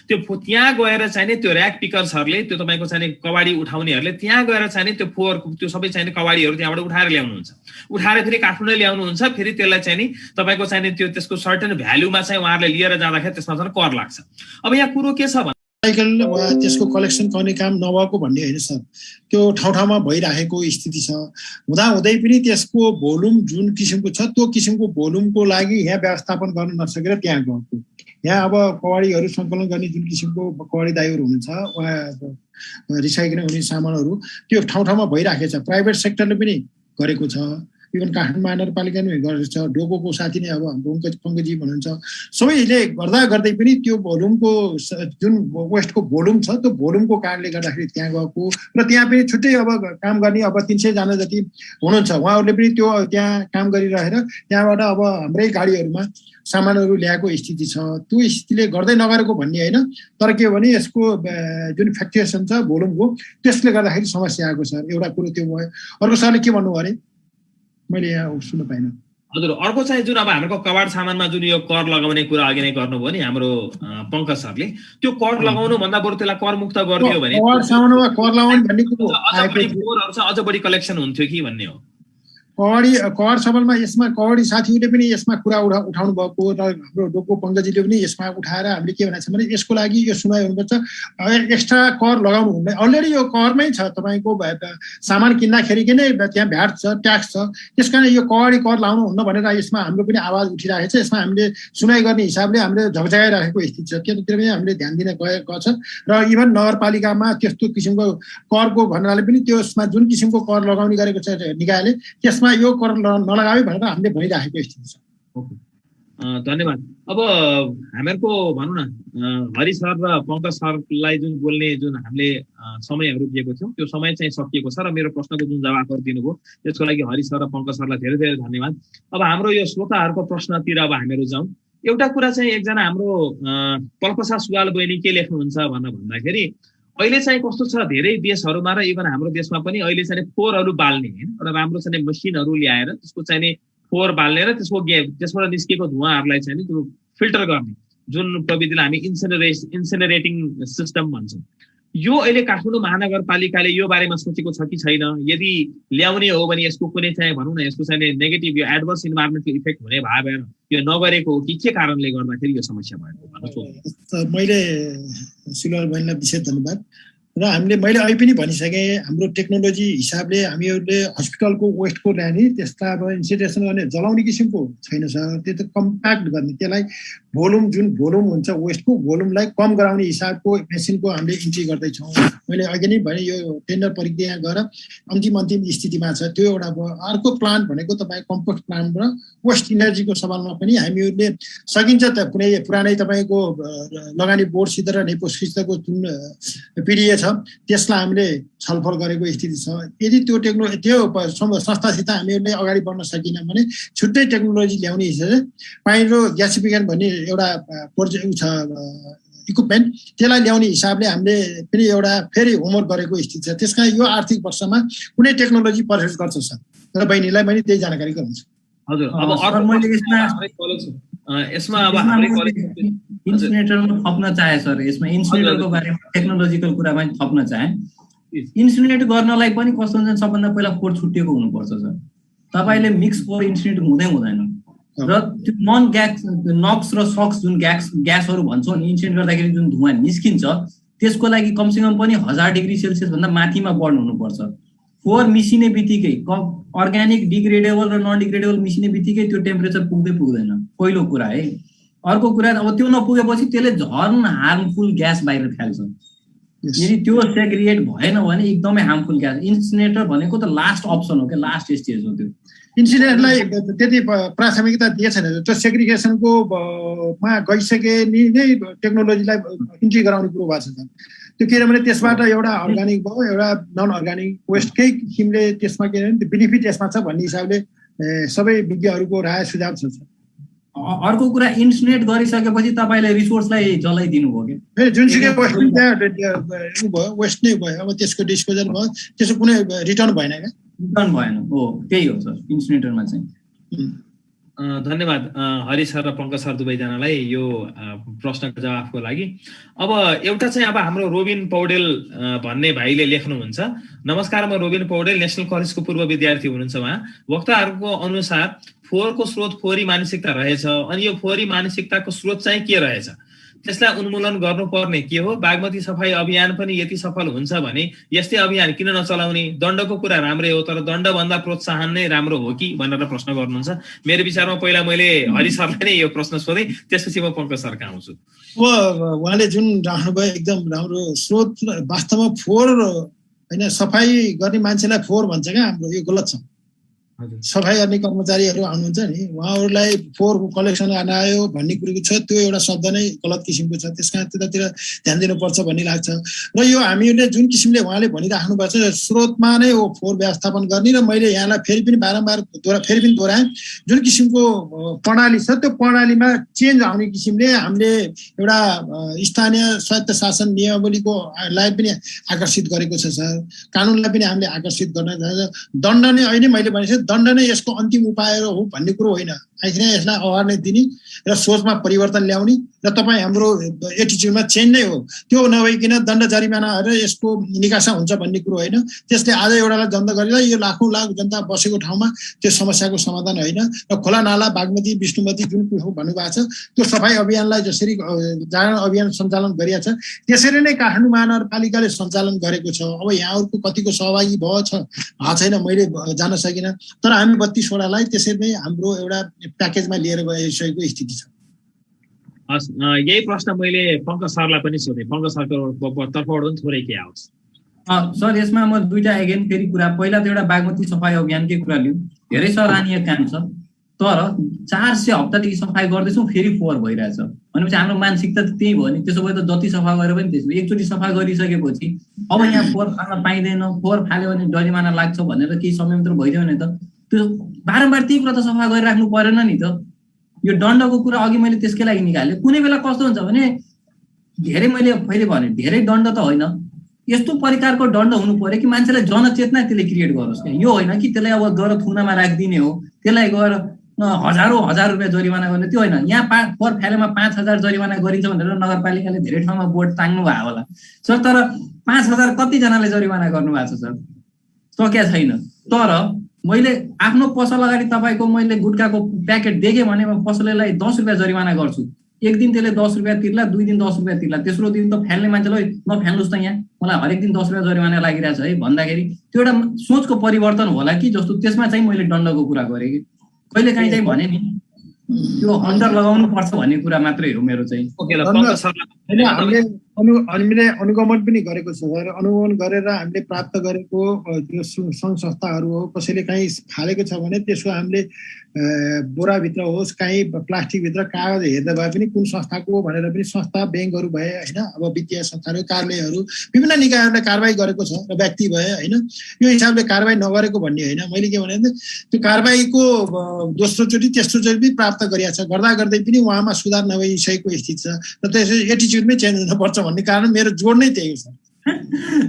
त्यो त्यहाँ गएर चाहिँ त्यो ऱ्याक पिकर्सहरूले, त्यो तपाईँको चाहिँ कबाडी उठाउनेहरूले त्यहाँ गएर चाहिँ त्यो फोहोर त्यो सबै चाहिँ कबाडीहरू त्यहाँबाट उठाएर ल्याउनुहुन्छ, उठाएर फेरि काठमाडौँ ल्याउनुहुन्छ। फेरि त्यसलाई चाहिँ तपाईँको चाहिँ त्यो त्यसको सर्टेन भ्यालुमा चाहिँ उहाँहरूले लिएर जाँदाखेरि त्यसमा चाहिँ कर लाग्छ। अब यहाँ कुरो के छ साइकल वा त्यसको कलेक्सन गर्ने काम नभएको भन्ने होइन सर, त्यो ठाउँ ठाउँमा भइराखेको स्थिति छ। हुँदाहुँदै पनि त्यसको भोल्युम जुन किसिमको छ त्यो किसिमको भोल्युमको लागि यहाँ व्यवस्थापन गर्न नसकेर त्यहाँ गएको। यहाँ अब कवाडीहरू सङ्कलन गर्ने जुन किसिमको कवाडी दाइहरू हुनुहुन्छ वा रिसाइक्लिङ हुने सामानहरू त्यो ठाउँ ठाउँमा भइराखेको छ। प्राइभेट सेक्टरले पनि गरेको छ, इभन काठमाडौँ महानगरपालिकाले गरेको छ। डोकोको साथी नै अब हाम्रो पङ्कजी हुनुहुन्छ, सबैले गर्दै पनि त्यो भोल्युमको जुन वेस्टको भोल्युम छ त्यो भोल्युमको कारणले गर्दाखेरि त्यहाँ गएको र त्यहाँ पनि छुट्टै अब काम गर्ने अब 300 जना जति हुनुहुन्छ, उहाँहरूले पनि त्यो त्यहाँ काम गरिरहेर त्यहाँबाट अब हाम्रै गाडीहरूमा सामानहरू ल्याएको स्थिति छ। त्यो स्थितिले गर्दै नगरेको भन्ने होइन, तर के हो भने यसको जुन फ्याक्चुएसन छ भोल्युमको त्यसले गर्दाखेरि समस्या आएको छ। एउटा कुरो त्यो भयो। अर्को सरले के भन्नुभयो अरे मैले यहाँ सुन्न पाइनँ। हजुर, अर्को चाहिँ जुन अब हाम्रो कबाड सामानमा जुन यो कर लगाउने कुरा अघि नै गर्नुभयो नि हाम्रो पंकज सरले, त्यो कर लगाउनु भन्दा बरु त्यसलाई कर मुक्त गरिदियो भने कबाड सामानमा कर लगाउने भन्ने कुरो अझ बढी कलेक्सन हुन्थ्यो कि भन्ने हो। कवाड सबलमा यसमा कवाडी साथीहरूले पनि यसमा कुरा उठाउनु भएको र हाम्रो डोको पङ्कजीले पनि यसमा उठाएर हामीले के भनेको छ भने यसको लागि यो सुनाइ हुनुपर्छ, एक्स्ट्रा कर लगाउनु हुँदैन। अलरेडी यो करमै छ, तपाईँको सामान किन्दाखेरि नै त्यहाँ भ्याट छ, ट्याक्स छ, त्यस कारण यो कवाडी कर लाउनु हुन्न भनेर यसमा हाम्रो पनि आवाज उठिरहेको छ। यसमा हामीले सुनाइ गर्ने हिसाबले हामीले झकझगाइरहेको स्थिति छ, त्यतातिर पनि हामीले ध्यान दिन गएको छ। र इभन नगरपालिकामा त्यस्तो किसिमको करको भन्नाले पनि त्यसमा जुन किसिमको कर लगाउने गरेको छ निकायले त्यसमा यो कर नलगावे भनेर हामीले भनिराखेको स्थिति छ। धन्यवाद। अब हामीहरूको भनौँ न हरि सर र पंकज सरलाई जुन बोल्ने जुन हामीले समयहरू दिएको थियौँ त्यो समय चाहिँ सकिएको छ र मेरो प्रश्नको जुन जवाफहरू दिनुभयो त्यसको लागि हरि सर र पंकज सरलाई धेरै धेरै धन्यवाद। अब हाम्रो यो श्रोताहरूको प्रश्नतिर अब हामीहरू जाउँ। एउटा कुरा चाहिँ एकजना हाम्रो पल्पसा सुवाल बहिनी के लेख्नुहुन्छ भन्दाखेरि अहिले चाहिँ कस्तो छ धेरै देशहरूमा र इभन हाम्रो देशमा पनि अहिले चाहिँ फोहोरहरू बाल्ने एउटा राम्रो चाहिँ मसिनहरू ल्याएर त्यसको चाहिँ फोहोर बाल्ने र त्यसबाट निस्केको धुवाहरूलाई चाहिँ त्यो फिल्टर गर्ने जुन प्रविधिलाई हामी इन्सिनरेटिङ सिस्टम भन्छौँ, यो अहिले काठमाडौँ महानगरपालिकाले यो बारेमा सोचेको छ कि छैन? यदि ल्याउने हो भने यसको कुनै चाहिँ भनौँ न यसको चाहिँ नेगेटिभ यो एडभर्स इन्भाइरोमेन्टल इफेक्ट हुने भएर यो नगरेको हो कि के कारणले गर्दाखेरि यो समस्या भएको भन्नु? मैले सिलवाल बहिनीलाई विशेष धन्यवाद। र मैले अहिले पनि भनिसकेँ, हाम्रो टेक्नोलोजी हिसाबले हामीहरूले हस्पिटलको वेस्टको ल्याने त्यसलाई अब इन्सिनेरेसन गर्ने जलाउने किसिमको छैन सर। त्यो त कम्प्याक्ट गर्ने, त्यसलाई भोल्युम जुन भोल्युम हुन्छ वेस्टको भोल्युमलाई कम गराउने हिसाबको मेसिनको हामीले इन्ट्री गर्दैछौँ। मैले अघि नै भने यो टेन्डर प्रक्रिया गएर अन्तिम स्थितिमा छ। त्यो एउटा भयो। अर्को प्लान्ट भनेको तपाईँ कम्पोस्ट प्लान्ट र वेस्ट इनर्जीको सवालमा पनि हामीहरूले सकिन्छ त कुनै पुरानै तपाईँको लगानी बोर्डसित र नेपोसितको जुन पिडिए छ त्यसलाई हामीले छलफल गरेको स्थिति छ। यदि त्यो संस्थासित हामीहरूले अगाडि बढ्न सकिन भने छुट्टै टेक्नोलोजी ल्याउने हिसाबले पाइरो ग्यासिफिकेसन भन्ने एउटा प्रोजेक्ट छ इक्विपमेन्ट, त्यसलाई ल्याउने हिसाबले हामीले फेरि एउटा फेरि होमवर्क गरेको स्थिति छ। त्यसका यो आर्थिक वर्षमा कुनै टेक्नोलोजी पर्चेस गर्छ सर र बहिनीलाई मैले त्यही जानकारी गराउँछु। हजुर, अब मैले यसमा अब इन्सिनेटरमा थप्न चाहे सर, यसमा इन्सिनेटरको बारेमा टेक्नोलोजिकल कुरामा थप्न चाहे। इन्सिनेट गर्नलाई पनि कस्तो हुन्छ, सबभन्दा पहिला फोहोर छुट्टिएको हुनुपर्छ सर। तपाईँले मिक्स फोहोर इन्सिनेट हुँदैन र त्यो नन ग्यास नक्स र सक्स जुन ग्यासहरू भन्छौँ नि, इन्सिनेट गर्दाखेरि जुन धुवा निस्किन्छ त्यसको लागि कमसेकम पनि 1000 डिग्री सेल्सियस भन्दा माथिमा बढ्नु हुनुपर्छ। फोहोर मिसिने बित्तिकै अर्ग्यानिक डिग्रेडेबल र नन डिग्रेडेबल मिसिने बित्तिकै त्यो टेम्परेचर पुग्दैन, पहिलो कुरा है। अर्को कुरा अब त्यो नपुगेपछि त्यसले झन् हार्मफुल ग्यास बाहिर फाल्छ। यदि त्यो सेग्रिगेट भएन भने एकदमै हार्मफुल ग्यास। इन्सिनेटर भनेको त लास्ट अप्सन हो क्या, लास्ट स्टेज हो। त्यो इन्सिनेटरलाई त्यति प्राथमिकता दिए छैन। त्यो सेग्रिगेसनको मा गइसके नै टेक्नोलोजीलाई इन्ट्री गराउने कुरो भएको छ। त्यो किनभने त्यसबाट एउटा अर्ग्यानिक भयो, एउटा नन अर्ग्यानिक वेस्टकै किसिमले त्यसमा के भने बेनिफिट यसमा छ भन्ने हिसाबले सबै विज्ञहरूको राय सुझाव छ। अर्को कुरा, इन्सिनेट गरिसकेपछि तपाईँले रिसोर्सलाई जलाइदिनु भयो कि जुनसुकै वेस्ट नै भयो, अब त्यसको डिस्पोजल भयो, त्यसको कुनै रिटर्न भएन क्या? रिटर्न भएन, हो त्यही हो सर इन्सिनेटरमा चाहिँ। धन्यवाद हरि सर र पंकज सर दुवैजनालाई यो प्रश्नको जवाफको लागि। अब एउटा चाहिँ अब हाम्रो रोबिन पौडेल भन्ने भाइले लेख्नुहुन्छ, नमस्कार, म रोबिन पौडेल, नेसनल कलेजको पूर्व विद्यार्थी हुनुहुन्छ। उहाँ वक्ताहरूको अनुसार फोहोरको स्रोत फोहोरी मानसिकता रहेछ, अनि यो फोहोरी मानसिकताको स्रोत चाहिँ के रहेछ? त्यसलाई उन्मूलन गर्नुपर्ने के हो? बागमती सफाई अभियान पनि यति सफल हुन्छ भने यस्तै अभियान किन नचलाउने? दण्डको कुरा राम्रै हो, तर दण्डभन्दा प्रोत्साहन नै राम्रो हो कि भनेर प्रश्न गर्नुहुन्छ। मेरो विचारमा पहिला मैले हरि सरलाई नै यो प्रश्न सोधेँ, त्यसपछि म पङ्कज सरका आउँछु। अब उहाँले जुन राख्नुभयो एकदम राम्रो। स्रोत वास्तवमा फोहोर होइन, सफाई गर्ने मान्छेलाई फोहोर भन्छ क्या हाम्रो, यो गलत छ। सफाई गर्ने कर्मचारीहरू आउनुहुन्छ नि, उहाँहरूलाई फोहोरको कलेक्सन आयो भन्ने कुरोको छ, त्यो एउटा शब्द नै गलत किसिमको छ। त्यस कारण त्यतातिर ध्यान दिनुपर्छ भन्ने लाग्छ। र यो हामीले जुन किसिमले उहाँले भनिराख्नु भएको छ, स्रोतमा नै हो फोहोर व्यवस्थापन गर्ने। र मैले यहाँलाई फेरि पनि बारम्बार दोहोऱ्याएँ, जुन किसिमको प्रणाली छ त्यो प्रणालीमा चेन्ज आउने किसिमले हामीले एउटा स्थानीय स्वायत्त शासन नियमावलीको लाई पनि आकर्षित गरेको छ सर। कानुनलाई पनि हामीले आकर्षित गर्न चाहन्छ। दण्ड नै अहिले मैले भनेको दण्ड नै यसको अन्तिम उपाय हो भन्ने कुरो होइन। आखिर यसलाई अवेरनेस दिने र सोचमा परिवर्तन ल्याउने र तपाईँ हाम्रो एटिच्युडमा चेन्ज नै हो। त्यो नभइकन दण्ड जरिमानाहरू यसको निकासा हुन्छ भन्ने कुरो होइन। त्यसले आज एउटालाई दण्ड गरेर यो लाखौँ लाख जनता बसेको ठाउँमा त्यो समस्याको समाधान होइन। र खोला नाला बागमती विष्णुमती जुन कुरो भन्नुभएको छ, त्यो सफाइ अभियानलाई जसरी जागरण अभियान सञ्चालन गरिएको छ त्यसरी नै काठमाडौँ महानगरपालिकाले सञ्चालन गरेको छ। अब यहाँहरूको कतिको सहभागी भएको छैन मैले जान सकिनँ, तर हामी 32 वटालाई त्यसरी नै हाम्रो एउटा प्याकेजमा लिएर गइसकेको स्थिति छ। हस्, यही प्रश्न मैले पङ्कज सरलाई पनि सोधेँ। पङ्कज सरको तर्फबाट पनि थोरै के आओस्? सर, यसमा म दुईटा एगेन फेरि कुरा, पहिला त एउटा बागमती सफाई अभियानकै कुरा लिउँ, धेरै सराहनीय काम छ, तर 400 हप्तादेखि सफाई गर्दैछौँ फेरि फोहोर भइरहेछ भनेपछि हाम्रो मानसिकता त त्यही भयो नि। त्यसो भए त जति सफा गरेर पनि त्यसो एकचोटि सफा गरिसकेपछि अब यहाँ फोहोर फाल्न पाइँदैन, फोहोर फाल्यो भने जरिमाना लाग्छ भनेर केही समयभित्र भइदियो भने त त्यो बारम्बार त्यही कुरा त सफा गरिराख्नु परेन नि त। यो दण्डको कुरा अघि मैले त्यसकै लागि निकालेँ। कुनै बेला कस्तो हुन्छ भने धेरै, मैले पहिले भने धेरै दण्ड त होइन, यस्तो प्रकारको दण्ड हुनु पर्यो कि मान्छेलाई जनचेतना त्यसले क्रिएट गरोस् क्या। यो होइन कि त्यसलाई अब गएर थुनामा राखिदिने हो, त्यसलाई गएर हजारौँ हजार रुपियाँ जरिमाना गर्ने, त्यो होइन। यहाँ फोहोर फ्यालेमा 5000 जरिमाना गरिन्छ भनेर नगरपालिकाले धेरै ठाउँमा बोर्ड टाङ्नु भएको होला सर, तर 5000 कतिजनाले जरिमाना गर्नु भएको छ सर? सकिया छैन। तर मैले आफ्नो पसल अगाडि तपाईँको मैले गुट्काको प्याकेट देखेँ भने म पसलेलाई 10 रुपियाँ जरिमाना गर्छु। एक दिन त्यसले 10 रुपियाँ तिर्ला, 2 दिन 10 रुपियाँ तिर्ला, तेस्रो दिन त फ्याल्ने मान्छेलाई नफ्याल्नुहोस् त, यहाँ मलाई हरेक दिन 10 रुपियाँ जरिमाना लागिरहेछ है भन्दाखेरि त्यो एउटा सोचको परिवर्तन होला कि जस्तो, त्यसमा चाहिँ मैले दण्डको कुरा गरेँ कि कहिले काहीँ चाहिँ भने नि त्यो अन्डर लगाउनु पर्छ भन्ने कुरा मात्रै हो मेरो चाहिँ। हामीले अनुगमन पनि गरेको छ सर। अनुगमन गरेर हामीले प्राप्त गरेको त्यो सङ्घ संस्थाहरू हो, कसैले काहीँ फालेको छ भने त्यसको हामीले बोराभित्र होस् काहीँ प्लास्टिकभित्र कागज हेर्दा भए पनि कुन संस्थाको हो भनेर पनि संस्था ब्याङ्कहरू भए होइन, अब वित्तीय संस्थाहरू, कार्यालयहरू, विभिन्न निकायहरूले कारबाही गरेको छ र व्यक्ति भए होइन। यो हिसाबले कारबाही नगरेको भन्ने होइन। मैले के भने त्यो कारबाहीको दोस्रोचोटि तेस्रोचोटि पनि प्राप्त गरिएको छ, गर्दा गर्दै पनि उहाँमा सुधार नभइसकेको स्थिति छ र त्यसरी एटिच्युडमै चेन्ज हुनुपर्छ भन्ने कारण मेरो जोड नै त्यही छ।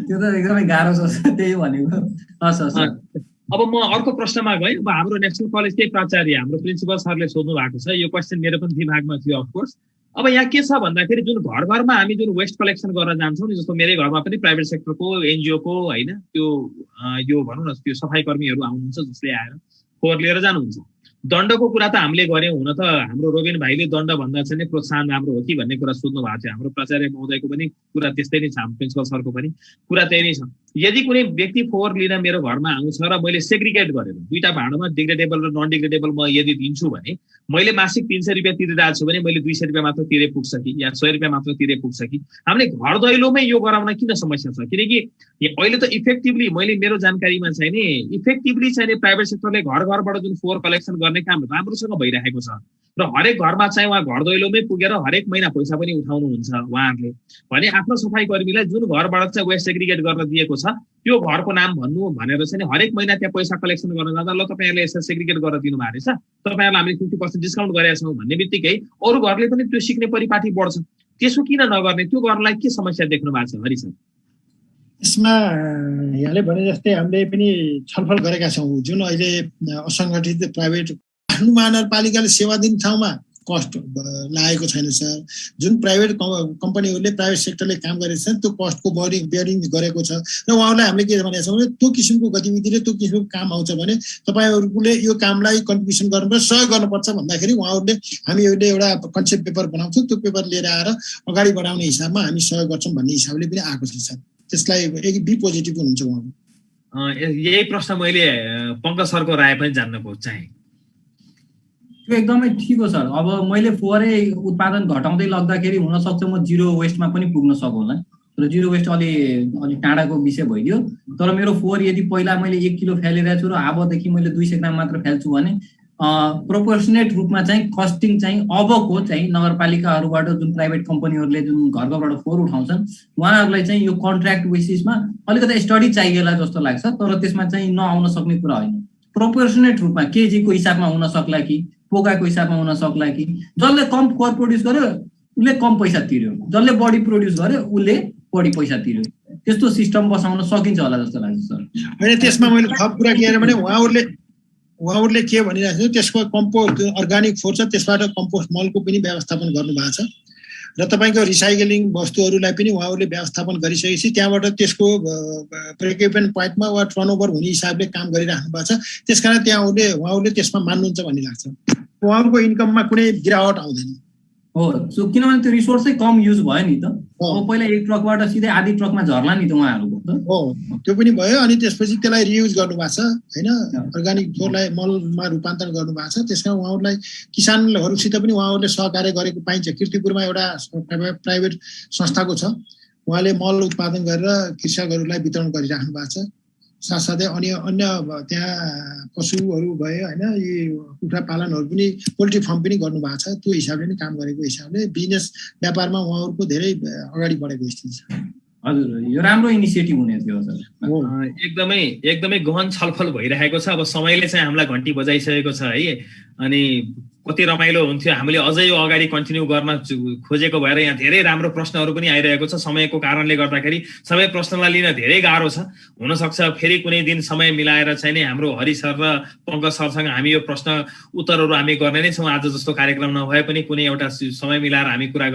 त्यो त एकदमै गाह्रो छ त्यही भनेको। अब म अर्को प्रश्नमा गएँ। अब हाम्रो नेसनल कलेजकै प्राचार्य हाम्रो प्रिन्सिपल सरले सोध्नु भएको छ, यो क्वेसन मेरो पनि दिमागमा थियो अफकोर्स। अब यहाँ के छ भन्दाखेरि जुन घर घरमा हामी जुन वेस्ट कलेक्सन गर्न जान्छौँ नि, जस्तो मेरै घरमा पनि प्राइभेट सेक्टरको एनजिओको होइन त्यो यो भनौँ न त्यो सफाई कर्मीहरू आउनुहुन्छ जसले आएर फोहोर लिएर जानुहुन्छ। दण्डको कुरा त हामीले गऱ्यौँ, हुन त हाम्रो रोबिन भाइले दण्ड भन्दा चाहिँ नै प्रोत्साहन राम्रो हो कि भन्ने कुरा सोध्नु भएको थियो। हाम्रो प्राचार्य महोदयको पनि कुरा त्यस्तै नै छ, हाम्रो प्रिन्सिपल सरको पनि कुरा त्यही नै छ। यदि कुनै व्यक्ति फोहोर लिन मेरो घरमा आउँछ र मैले सेग्रिगेट गरेर दुईटा भाँडोमा डिग्रेडेबल र नन डिग्रेडेबल म यदि दिन्छु भने मैले मासिक 300 रुपियाँ तिरिरहेको छु भने मैले 200 रुपियाँ मात्र तिरे पुग्छ कि या 100 रुपियाँ मात्र तिरे पुग्छ कि? हामीले घर दैलोमै यो गराउन किन समस्या छ? किनकि अहिले त इफेक्टिभली मैले मेरो जानकारीमा चाहिँ नि इफेक्टिभली चाहिँ नि प्राइभेट सेक्टरले घर घरबाट जुन फोहोर कलेक्सन गर्ने काम राम्रोसँग भइरहेको छ र हरेक घरमा चाहिँ उहाँ घर दैलोमै पुगेर हरेक महिना पैसा पनि उठाउनुहुन्छ उहाँहरूले भने आफ्नो सफाई कर्मीलाई जुन घरबाट चाहिँ वेस्ट सेग्रिगेट गर्न दिएको छ त्यो घरको नाम भन्नु भनेर चाहिँ हरेक महिना त्यहाँ पैसा कलेक्सन गर्न जाँदा ल तपाईँहरूले यसरी सेग्रिगेट गरेर दिनु भएको रहेछ, तपाईँहरूलाई हामीले 50% डिस्काउन्ट गरेका छौँ भन्ने बित्तिकै अरू घरले पनि त्यो सिक्ने परिपाटी बढ्छ। त्यसो किन नगर्ने? त्यो घरलाई के समस्या देख्नु भएको छ हरि सर? यसमा यहाँले भने जस्तै हामीले पनि छलफल गरेका छौँ। जुन अहिले असङ्गठित प्राइभेट काठमाडौँ महानगरपालिकाले सेवा दिने ठाउँमा कस्ट लागेको छैन सर। जुन प्राइभेट कम्पनीहरूले प्राइभेट सेक्टरले काम गरेको छ त्यो कस्टको बेयरिङ गरेको छ र उहाँहरूलाई हामीले के भनेको छौँ भने त्यो किसिमको गतिविधिले त्यो किसिमको काम आउँछ भने तपाईँहरूले यो कामलाई कन्ट्रिब्युसन गर्नुपर्छ, सहयोग गर्नुपर्छ भन्दाखेरि उहाँहरूले हामीले एउटा कन्सेप्ट पेपर बनाउँछौँ, त्यो पेपर लिएर आएर अगाडि बढाउने हिसाबमा हामी सहयोग गर्छौँ भन्ने हिसाबले पनि आएको छ सर। त्यसलाई बी पोजिटिभ हुनुहुन्छ उहाँहरू। यही प्रश्न मैले पङ्कज सरको राय पनि जान्न चाहेँ। त्यो एकदमै ठिक हो सर। अब मैले फोहोरै उत्पादन घटाउँदै लग्दाखेरि हुनसक्छ म जिरो वेस्टमा पनि पुग्न सकौँला, तर जिरो वेस्ट अलि टाढाको विषय भइदियो। तर मेरो फोहोर यदि पहिला मैले 1 किलो फ्यालिरहेको छु र अबदेखि मैले 200 ग्राम मात्र फ्याल्छु भने प्रोपोर्सनेट रूपमा चाहिँ कस्टिङ चाहिँ अबको चाहिँ नगरपालिकाहरूबाट जुन प्राइभेट कम्पनीहरूले जुन घरबाट फोहोर उठाउँछन् उहाँहरूलाई चाहिँ यो कन्ट्र्याक्ट बेसिसमा अलिकति स्टडी चाहिएला जस्तो लाग्छ। तर त्यसमा चाहिँ नआउन सक्ने कुरा होइन। प्रोपोर्सनेट रूपमा केजीको हिसाबमा हुन सक्ला कि पोकाको हिसाबमा हुन सक्ला कि जसले कम कर प्रड्युस गर्यो उसले कम पैसा तिर्यो, जसले बढी प्रड्युस गर्यो उसले बढी पैसा तिर्यो। त्यस्तो सिस्टम बसाउन सकिन्छ होला जस्तो लाग्छ सर। होइन, त्यसमा मैले थप कुरा के भने उहाँहरूले के भनिरहेको छ त्यसको कम्पोस्ट अर्गानिक फोहोर छ त्यसबाट कम्पोस्ट मलको पनि व्यवस्थापन गर्नुभएको छ र तपाईँको रिसाइक्लिङ वस्तुहरूलाई पनि उहाँहरूले व्यवस्थापन गरिसकेपछि त्यहाँबाट त्यसको ब्रेकइभन पोइन्टमा वा टर्नओभर हुने हिसाबले काम गरिराख्नु भएको छ। त्यसकारण उहाँहरूले त्यसमा मान्नुहुन्छ भन्ने लाग्छ। उहाँको इन्कममा कुनै गिरावट आउँदैन हो, किनभने त्यो रिसोर्सै कम युज भयो नि त। अब पहिला 1 ट्रकबाट सिधै आधी ट्रकमा झर्ला नि त उहाँहरूको त। हो, त्यो पनि भयो। अनि त्यसपछि त्यसलाई रियुज गर्नुभएको छ होइन, अर्गानिक फोहोरलाई मलमा रूपान्तरण गर्नुभएको छ। त्यसकारण उहाँहरूलाई किसानहरूसित पनि उहाँहरूले सहकार्य गरेको पाइन्छ। कीर्तिपुरमा एउटा प्राइभेट संस्थाको छ, उहाँले मल उत्पादन गरेर कृषकहरूलाई वितरण गरिराख्नु भएको छ। साथसाथै अन्य त्यहाँ पशुहरू भयो होइन, यी कुखुरा पालनहरू पनि पोल्ट्री फार्म पनि गर्नुभएको छ। त्यो हिसाबले नै काम गरेको हिसाबले बिजनेस व्यापारमा उहाँहरूको धेरै अगाडि बढेको स्थिति छ। हजुर, यो राम्रो इनिसिएटिभ हुने थियो सर। एकदमै गहन छलफल भइरहेको छ। अब समयले चाहिँ हामीलाई घन्टी बजाइसकेको छ है। अनि कति रमाइलो हुन्थ्यो, हामीले अझै यो अगाडि कन्टिन्यू गर्न खोजेको भएर यहाँ धेरै राम्रो प्रश्नहरू पनि आइरहेको छ। समयको कारणले गर्दाखेरि सबै प्रश्नलाई लिन धेरै गाह्रो छ। हुनसक्छ फेरि कुनै दिन समय मिलाएर चाहिँ नि हाम्रो हरि सर र पङ्कज सरसँग हामी यो प्रश्न उत्तरहरू हामी गर्ने नै छौँ। आज जस्तो कार्यक्रम नभए पनि कुनै एउटा समय मिलाएर हामी कुरा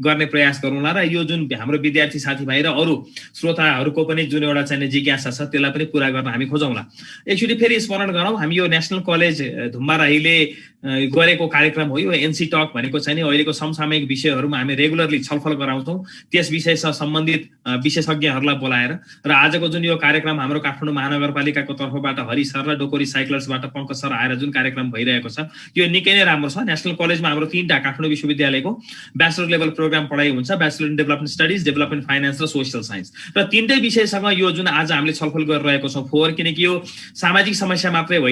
गर्ने प्रयास गरौँला र यो जुन हाम्रो विद्यार्थी साथीभाइ र अरू श्रोताहरूको पनि जुन एउटा चाहिँ जिज्ञासा छ त्यसलाई पनि पुरा गर्न हामी खोजौँला। एकचोटि फेरि स्मरण गरौँ, हामी यो नेसनल कलेज धुम्बाराहीले गरेको कार्यक्रम हो। यो एनसी टक भनेको चाहिँ नि अहिलेको समसामयिक विषयहरूमा हामी रेगुलरली छलफल गराउँछौँ त्यस विषयसँग सम्बन्धित विशेषज्ञहरूलाई बोलाएर। र आजको जुन यो कार्यक्रम हाम्रो काठमाडौँ महानगरपालिकाको तर्फबाट हरि सर र डोको रिसाइक्लर्सबाट पङ्कज सर आएर जुन कार्यक्रम भइरहेको छ यो निकै नै राम्रो छ। नेसनल कलेजमा हाम्रो 3टा काठमाडौँ विश्वविद्यालयको ब्याचलर लेभल प्रोग्राम पढाइ हुन्छ, bachelor in development studies, development finance र सोसियल साइन्स। र 3टै विषयसँग यो जुन आज हामीले छलफल गरिरहेको छौँ फोहोर, किनकि यो सामाजिक समस्या मात्रै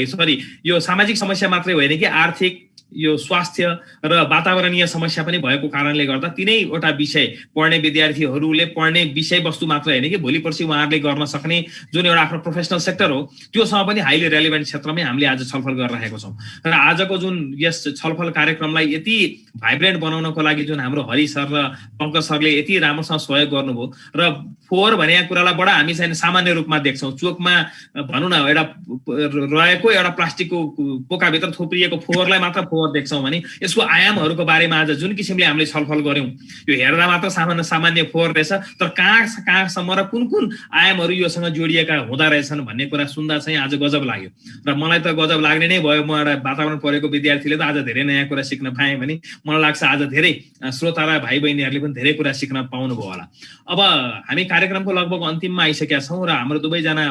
यो सामाजिक समस्या मात्रै होइन कि आर्थिक यो स्वास्थ्य र वातावरणीय समस्या पनि भएको कारणले गर्दा तिनैवटा विषय पढ्ने विद्यार्थीहरूले पढ्ने विषयवस्तु मात्र होइन कि भोलि पर्सि उहाँहरूले गर्न सक्ने जुन एउटा आफ्नो प्रोफेसनल सेक्टर हो त्योसँग पनि हाइली रेलिभेन्ट क्षेत्रमै हामीले आज छलफल गरिरहेको छौँ। र आजको जुन यस छलफल कार्यक्रमलाई यति भाइब्रेन्ट बनाउनको लागि जुन हाम्रो हरि सर र पङ्कज सरले यति राम्रोसँग सहयोग गर्नुभयो र फोहोर भनेको कुरालाई बडा हामी चाहिँ सामान्य रूपमा देख्छौँ। चोकमा भनौँ न एउटा रहेको एउटा प्लास्टिकको पोकाभित्र थोपिएको फोहोरलाई मात्र फोहोर देख्छौँ भने यसको आयामहरूको बारेमा आज जुन किसिमले हामीले छलफल गर्यौँ यो हेर्दा मात्र सामान्य फोहोर रहेछ, तर कहाँसम्म र कुन आयामहरू योसँग जोडिएका हुँदा रहेछन् भन्ने कुरा सुन्दा चाहिँ आज गजब लाग्यो। र मलाई त गजब लाग्ने नै भयो। म एउटा वातावरण पढेको विद्यार्थीले त आज धेरै नयाँ कुरा सिक्न पाएँ भने मलाई लाग्छ आज धेरै श्रोता र भाइ बहिनीहरूले पनि धेरै कुरा सिक्न पाउनुभयो होला। अब हामी कार्यक्रमको लगभग अन्तिममा आइसकेका छौँ र हाम्रो दुवैजना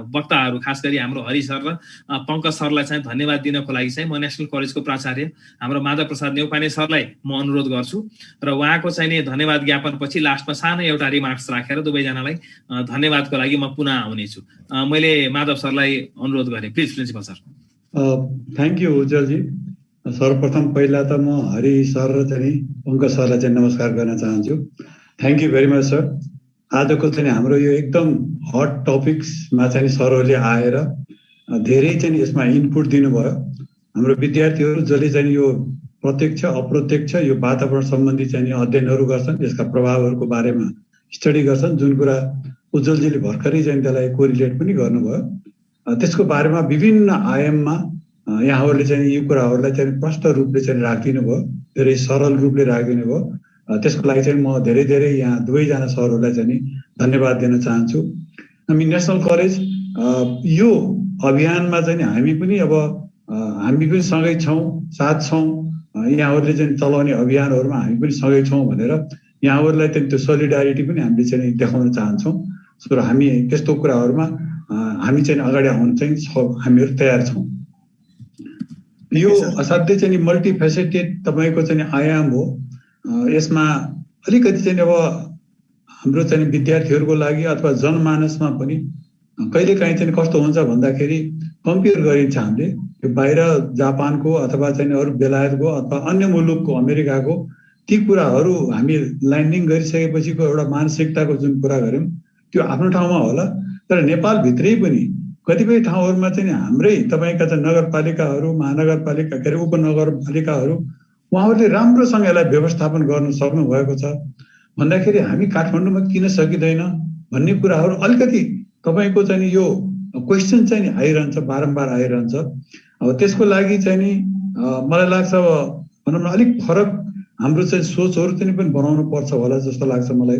वक्ताहरू खास गरी हाम्रो हरि सर र पङ्कज सरलाई चाहिँ धन्यवाद दिनको लागि चाहिँ म नेसनल कलेजको प्राचार्य हाम्रो माधव प्रसाद नेउपाने सरलाई म अनुरोध गर्छु र उहाँको चाहिँ नि धन्यवाद ज्ञापन पछि लास्टमा सानो एउटा रिमार्क्स राखेर दुवैजनालाई धन्यवादको लागि म पुनः आउनेछु। मैले माधव सरलाई अनुरोध गरेँ, please principal sir. Thank you उज्जवलजी। सर्वप्रथम पहिला त म हरि सर र चाहिँ पङ्कज सरलाई चाहिँ नमस्कार गर्न चाहन्छु। Thank you very much sir. आजको चाहिँ हाम्रो यो एकदम हट टपिक्समा चाहिँ सरहरूले आएर धेरै चाहिँ यसमा इनपुट दिनुभयो। हाम्रो विद्यार्थीहरू जसले चाहिँ यो प्रत्यक्ष अप्रत्यक्ष यो वातावरण सम्बन्धी चाहिँ अध्ययनहरू गर्छन्, यसका प्रभावहरूको बारेमा स्टडी गर्छन्, जुन कुरा उज्जवलजीले भर्खरै चाहिँ त्यसलाई कोरिलेट पनि गर्नुभयो। त्यसको बारेमा विभिन्न आयाममा यहाँहरूले चाहिँ यो कुराहरूलाई चाहिँ प्रष्ट रूपले चाहिँ राखिदिनु भयो, धेरै सरल रूपले राखिदिनु भयो। त्यसको लागि चाहिँ म धेरै धेरै यहाँ दुवैजना सरहरूलाई चाहिँ धन्यवाद दिन चाहन्छु। हामी नेसनल कलेज यो अभियानमा चाहिँ हामी पनि सँगै छौँ, साथ छौँ। यहाँहरूले चाहिँ चलाउने अभियानहरूमा हामी पनि सँगै छौँ भनेर यहाँहरूलाई चाहिँ त्यो सोलिडारिटी पनि हामीले चाहिँ देखाउन चाहन्छौँ। सो हामी त्यस्तो कुराहरूमा हामी चाहिँ अगाडि आउन चाहिँ हामीहरू तयार छौँ। यो असाध्यै चाहिँ मल्टिफेसेटेड तपाईँको चाहिँ आयाम हो। यसमा अलिकति चाहिँ अब हाम्रो चाहिँ विद्यार्थीहरूको लागि अथवा जनमानसमा पनि कहिलेकाहीँ चाहिँ कस्तो हुन्छ भन्दाखेरि कम्पेयर गरिन्छ हामीले यो बाहिर जापानको अथवा चाहिँ अरू बेलायतको अथवा अन्य मुलुकको अमेरिकाको ती कुराहरू हामी ल्यान्डिङ गरिसकेपछिको एउटा मानसिकताको जुन कुरा गऱ्यौँ त्यो आफ्नो ठाउँमा होला, तर नेपालभित्रै पनि कतिपय ठाउँहरूमा चाहिँ हाम्रै तपाईँका चाहिँ नगरपालिकाहरू, महानगरपालिका के अरे उपनगरपालिकाहरू उहाँहरूले राम्रोसँग यसलाई व्यवस्थापन गर्न सक्नुभएको छ भन्दाखेरि हामी काठमाडौँमा किन सकिँदैन भन्ने कुराहरू अलिकति तपाईँको चाहिँ यो क्वेसन चाहिँ आइरहन्छ, बारम्बार आइरहन्छ। अब त्यसको लागि चाहिँ नि मलाई लाग्छ भनौँ न अलिक फरक हाम्रो चाहिँ सोचहरू चाहिँ पनि बनाउनु पर्छ होला जस्तो लाग्छ मलाई।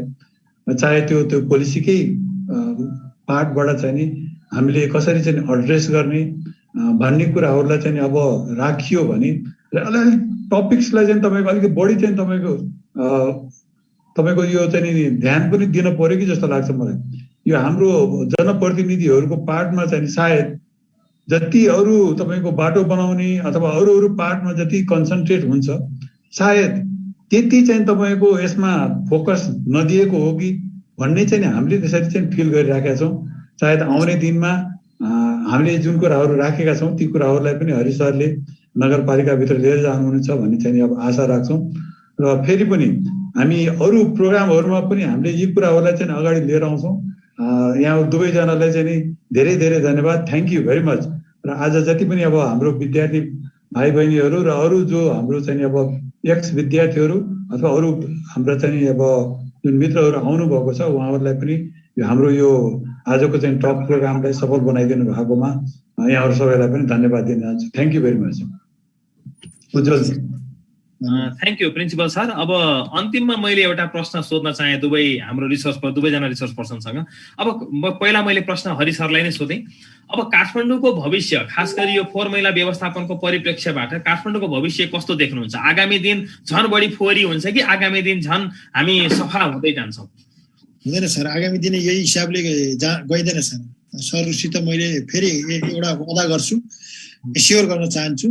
चाहे त्यो पोलिसीकै पार्टबाट चाहिँ नि हामीले कसरी चाहिँ एड्रेस गर्ने भन्ने कुराहरूलाई चाहिँ अब राखियो भने अलिअलि टपिक्सलाई चाहिँ तपाईँको अलिकति बढी चाहिँ तपाईँको यो चाहिँ ध्यान पनि दिन पर्यो कि जस्तो लाग्छ मलाई। यो हाम्रो जनप्रतिनिधिहरूको पार्टमा चाहिँ सायद जति अरू तपाईँको बाटो बनाउने अथवा अरू पार्टमा जति कन्सन्ट्रेट हुन्छ सायद त्यति चाहिँ तपाईँको यसमा फोकस नदिएको हो कि भन्ने चाहिँ हामीले त्यसरी चाहिँ फिल गरिराखेका छौँ। सायद आउने दिनमा हामीले जुन कुराहरू राखेका छौँ ती कुराहरूलाई पनि हरि सरले नगरपालिकाभित्र लिएर जानुहुनेछ भन्ने चाहिँ अब आशा राख्छौँ। र फेरि पनि हामी अरू प्रोग्रामहरूमा पनि हामीले यी कुराहरूलाई चाहिँ अगाडि लिएर आउँछौँ। यहाँ दुवैजनालाई चाहिँ धेरै धेरै धन्यवाद, थ्याङ्क यू भेरी मच। र आज जति पनि अब हाम्रो विद्यार्थी भाइ बहिनीहरू र अरू जो हाम्रो चाहिँ अब एक्स विद्यार्थीहरू अथवा अरू हाम्रो चाहिँ अब जुन मित्रहरू आउनुभएको छ उहाँहरूलाई पनि हाम्रो यो आजको चाहिँ टक प्रोग्रामलाई सफल बनाइदिनु भएकोमा यहाँहरू सबैलाई पनि धन्यवाद दिन चाहन्छु। Thank you very much. Ujjwal thank you principal sir. अब अन्तिममा मैले एउटा प्रश्न सोध्न चाहे दुवैजना रिसर्च पर्सनसँग। अब पहिला मैले प्रश्न हरि सरलाई नै सोधेँ। अब काठमाडौँको भविष्य खास गरी यो फोहोर मैला व्यवस्थापनको परिप्रेक्ष्यबाट काठमाडौँको भविष्य कस्तो देख्नुहुन्छ? आगामी दिन झन् बढी फोहोरी हुन्छ कि आगामी दिन झन् हामी सफा हुँदै जान्छौँ? हुँदैन सर, आगामी दिन यही हिसाबले गइँदैन सर। सरसित मैले फेरि एउटा वादा गर्छु, एस्योर गर्न चाहन्छु,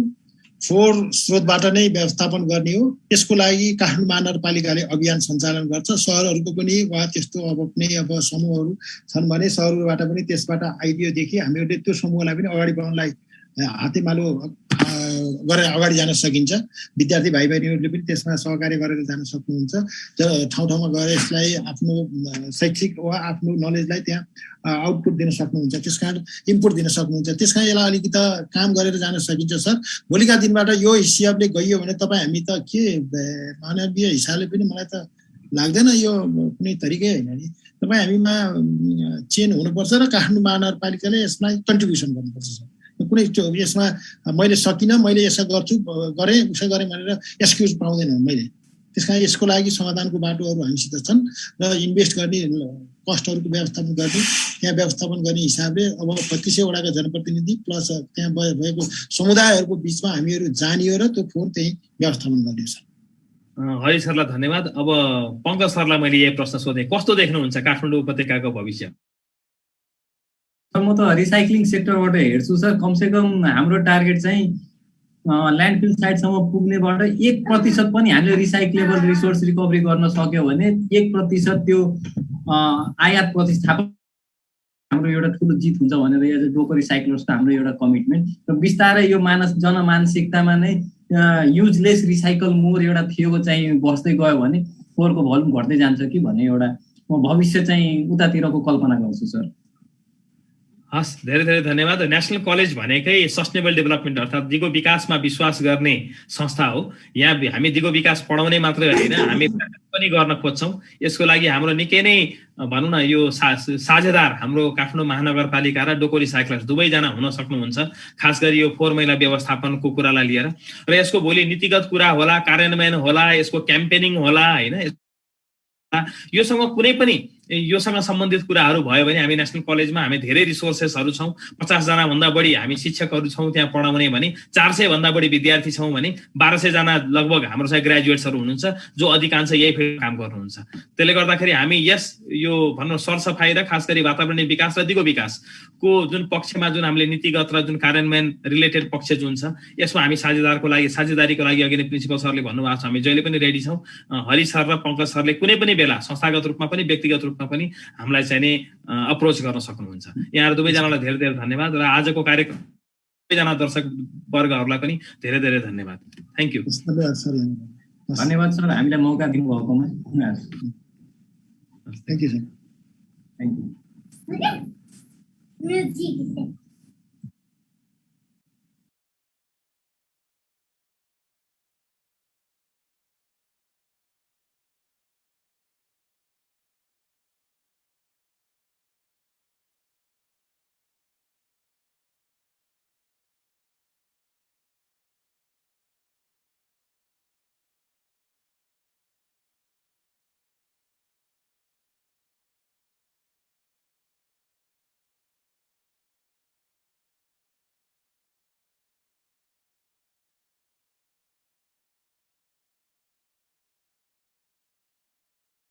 फोहोर स्रोतबाट नै व्यवस्थापन गर्ने हो। त्यसको लागि काठमाडौँ महानगरपालिकाले अभियान सञ्चालन गर्छ। सहरहरूको पनि वा त्यस्तो अब कुनै अब समूहहरू छन् भने सहरहरूबाट पनि त्यसबाट आइडियादेखि हामीहरूले त्यो समूहलाई पनि अगाडि बढाउनलाई हातेमालो गरेर अगाडि जान सकिन्छ। विद्यार्थी भाइ बहिनीहरूले पनि त्यसमा सहकार्य गरेर जान सक्नुहुन्छ। ठाउँ ठाउँमा गएर यसलाई आफ्नो शैक्षिक वा आफ्नो नलेजलाई त्यहाँ आउटपुट दिन सक्नुहुन्छ, त्यसकारण इनपुट दिन सक्नुहुन्छ। त्यसकारण यसलाई अलिकति काम गरेर जान सकिन्छ सर। भोलिका दिनबाट यो हिसाबले गइयो भने तपाईँ हामी त के मानवीय हिसाबले पनि मलाई त लाग्दैन यो कुनै तरिकै होइन नि। तपाईँ हामीमा चेन हुनुपर्छ र काठमाडौँ महानगरपालिकाले यसमा कन्ट्रिब्युसन गर्नुपर्छ सर। कुनै यसमा मैले सकिनँ, मैले यसो गर्छु गरेँ उसो गरेँ भनेर एक्सक्युज पाउँदैन मैले। त्यस कारण यसको लागि समाधानको बाटोहरू हामीसित छन् र इन्भेस्ट गर्ने कस्टहरूको व्यवस्थापन गर्ने त्यहाँ व्यवस्थापन गर्ने हिसाबले अब 2500 वटाका जनप्रतिनिधि प्लस त्यहाँ भएको समुदायहरूको बिचमा हामीहरू जानियो र त्यो फोहोर त्यही व्यवस्थापन गर्ने छ। हरि सरलाई धन्यवाद। अब पङ्कज सरलाई मैले यही प्रश्न सोधेँ, कस्तो देख्नुहुन्छ काठमाडौँ उपत्यकाको भविष्य? म त रिसाइक्लिङ सेक्टरबाट हेर्छु सर। कमसेकम हाम्रो टार्गेट चाहिँ ल्यान्डफिल साइटसम्म पुग्नेबाट 1% पनि हामीले रिसाइक्लेबल रिसोर्स रिकभरी गर्न सक्यो भने 1% त्यो आयात प्रतिस्थापन हाम्रो एउटा ठुलो जित हुन्छ भनेर एज अ लोकल रिसाइक्लर्सको हाम्रो एउटा कमिटमेन्ट। र बिस्तारै यो जनमानसिकतामा नै युजलेस रिसाइकल मोर एउटा थियो चाहिँ बस्दै गयो भने फोहोरको भल्युम घट्दै जान्छ कि भन्ने एउटा म भविष्य चाहिँ उतातिरको कल्पना गर्छु सर। हस्, धेरै धेरै धन्यवाद। नेसनल कलेज भनेकै सस्टेनेबल डेभलपमेन्ट अर्थात् दिगो विकासमा विश्वास गर्ने संस्था हो। यहाँ हामी दिगो विकास पढाउने मात्रै होइन, हामी पनि गर्न खोज्छौँ। यसको लागि हाम्रो निकै नै भनौँ न यो साझेदार हाम्रो काठमाडौँ महानगरपालिका र डोकोरी साइक्लर्स दुवैजना हुन सक्नुहुन्छ, खास गरी यो फोहोर मैला व्यवस्थापनको कुरालाई लिएर। र यसको भोलि नीतिगत कुरा होला, कार्यान्वयन होला, यसको क्याम्पेनिङ होला होइन, योसँग कुनै पनि योसँग सम्बन्धित कुराहरू भयो भने हामी नेसनल कलेजमा हामी धेरै रिसोर्सेसहरू छौँ। 50 जना भन्दा बढी हामी शिक्षकहरू छौँ त्यहाँ पढाउने भने, 400 भन्दा बढी विद्यार्थी छौँ भने 1200 जना लगभग हाम्रो चाहिँ ग्रेजुएट्सहरू हुनुहुन्छ जो अधिकांश यही फिल्ड काम गर्नुहुन्छ। त्यसले गर्दाखेरि हामी यो भनौँ सरसफाइ र खास गरी वातावरणीय विकास र दिगो विकासको जुन पक्षमा जुन हामीले नीतिगत र जुन कार्यान्वयन रिलेटेड पक्ष जुन छ यसमा हामी साझेदारीको लागि अघि नै प्रिन्सिपल सरले भन्नुभएको छ, हामी जहिले पनि रेडी छौँ। हरि सर र पङ्कज सरले कुनै पनि बेला संस्थागत रूपमा पनि व्यक्तिगत रूपमा पनि हामीलाई चाहिँ नि अप्रोच गर्न सक्नुहुन्छ। यहाँहरू दुवैजनालाई धेरै धेरै धन्यवाद र आजको कार्यक्रम सबैजना दर्शक वर्गहरूलाई पनि धेरै धेरै धन्यवाद। Thank you. धन्यवाद सर, हामीलाई मौका दिनुभएकोमा। Thank you sir. Thank you.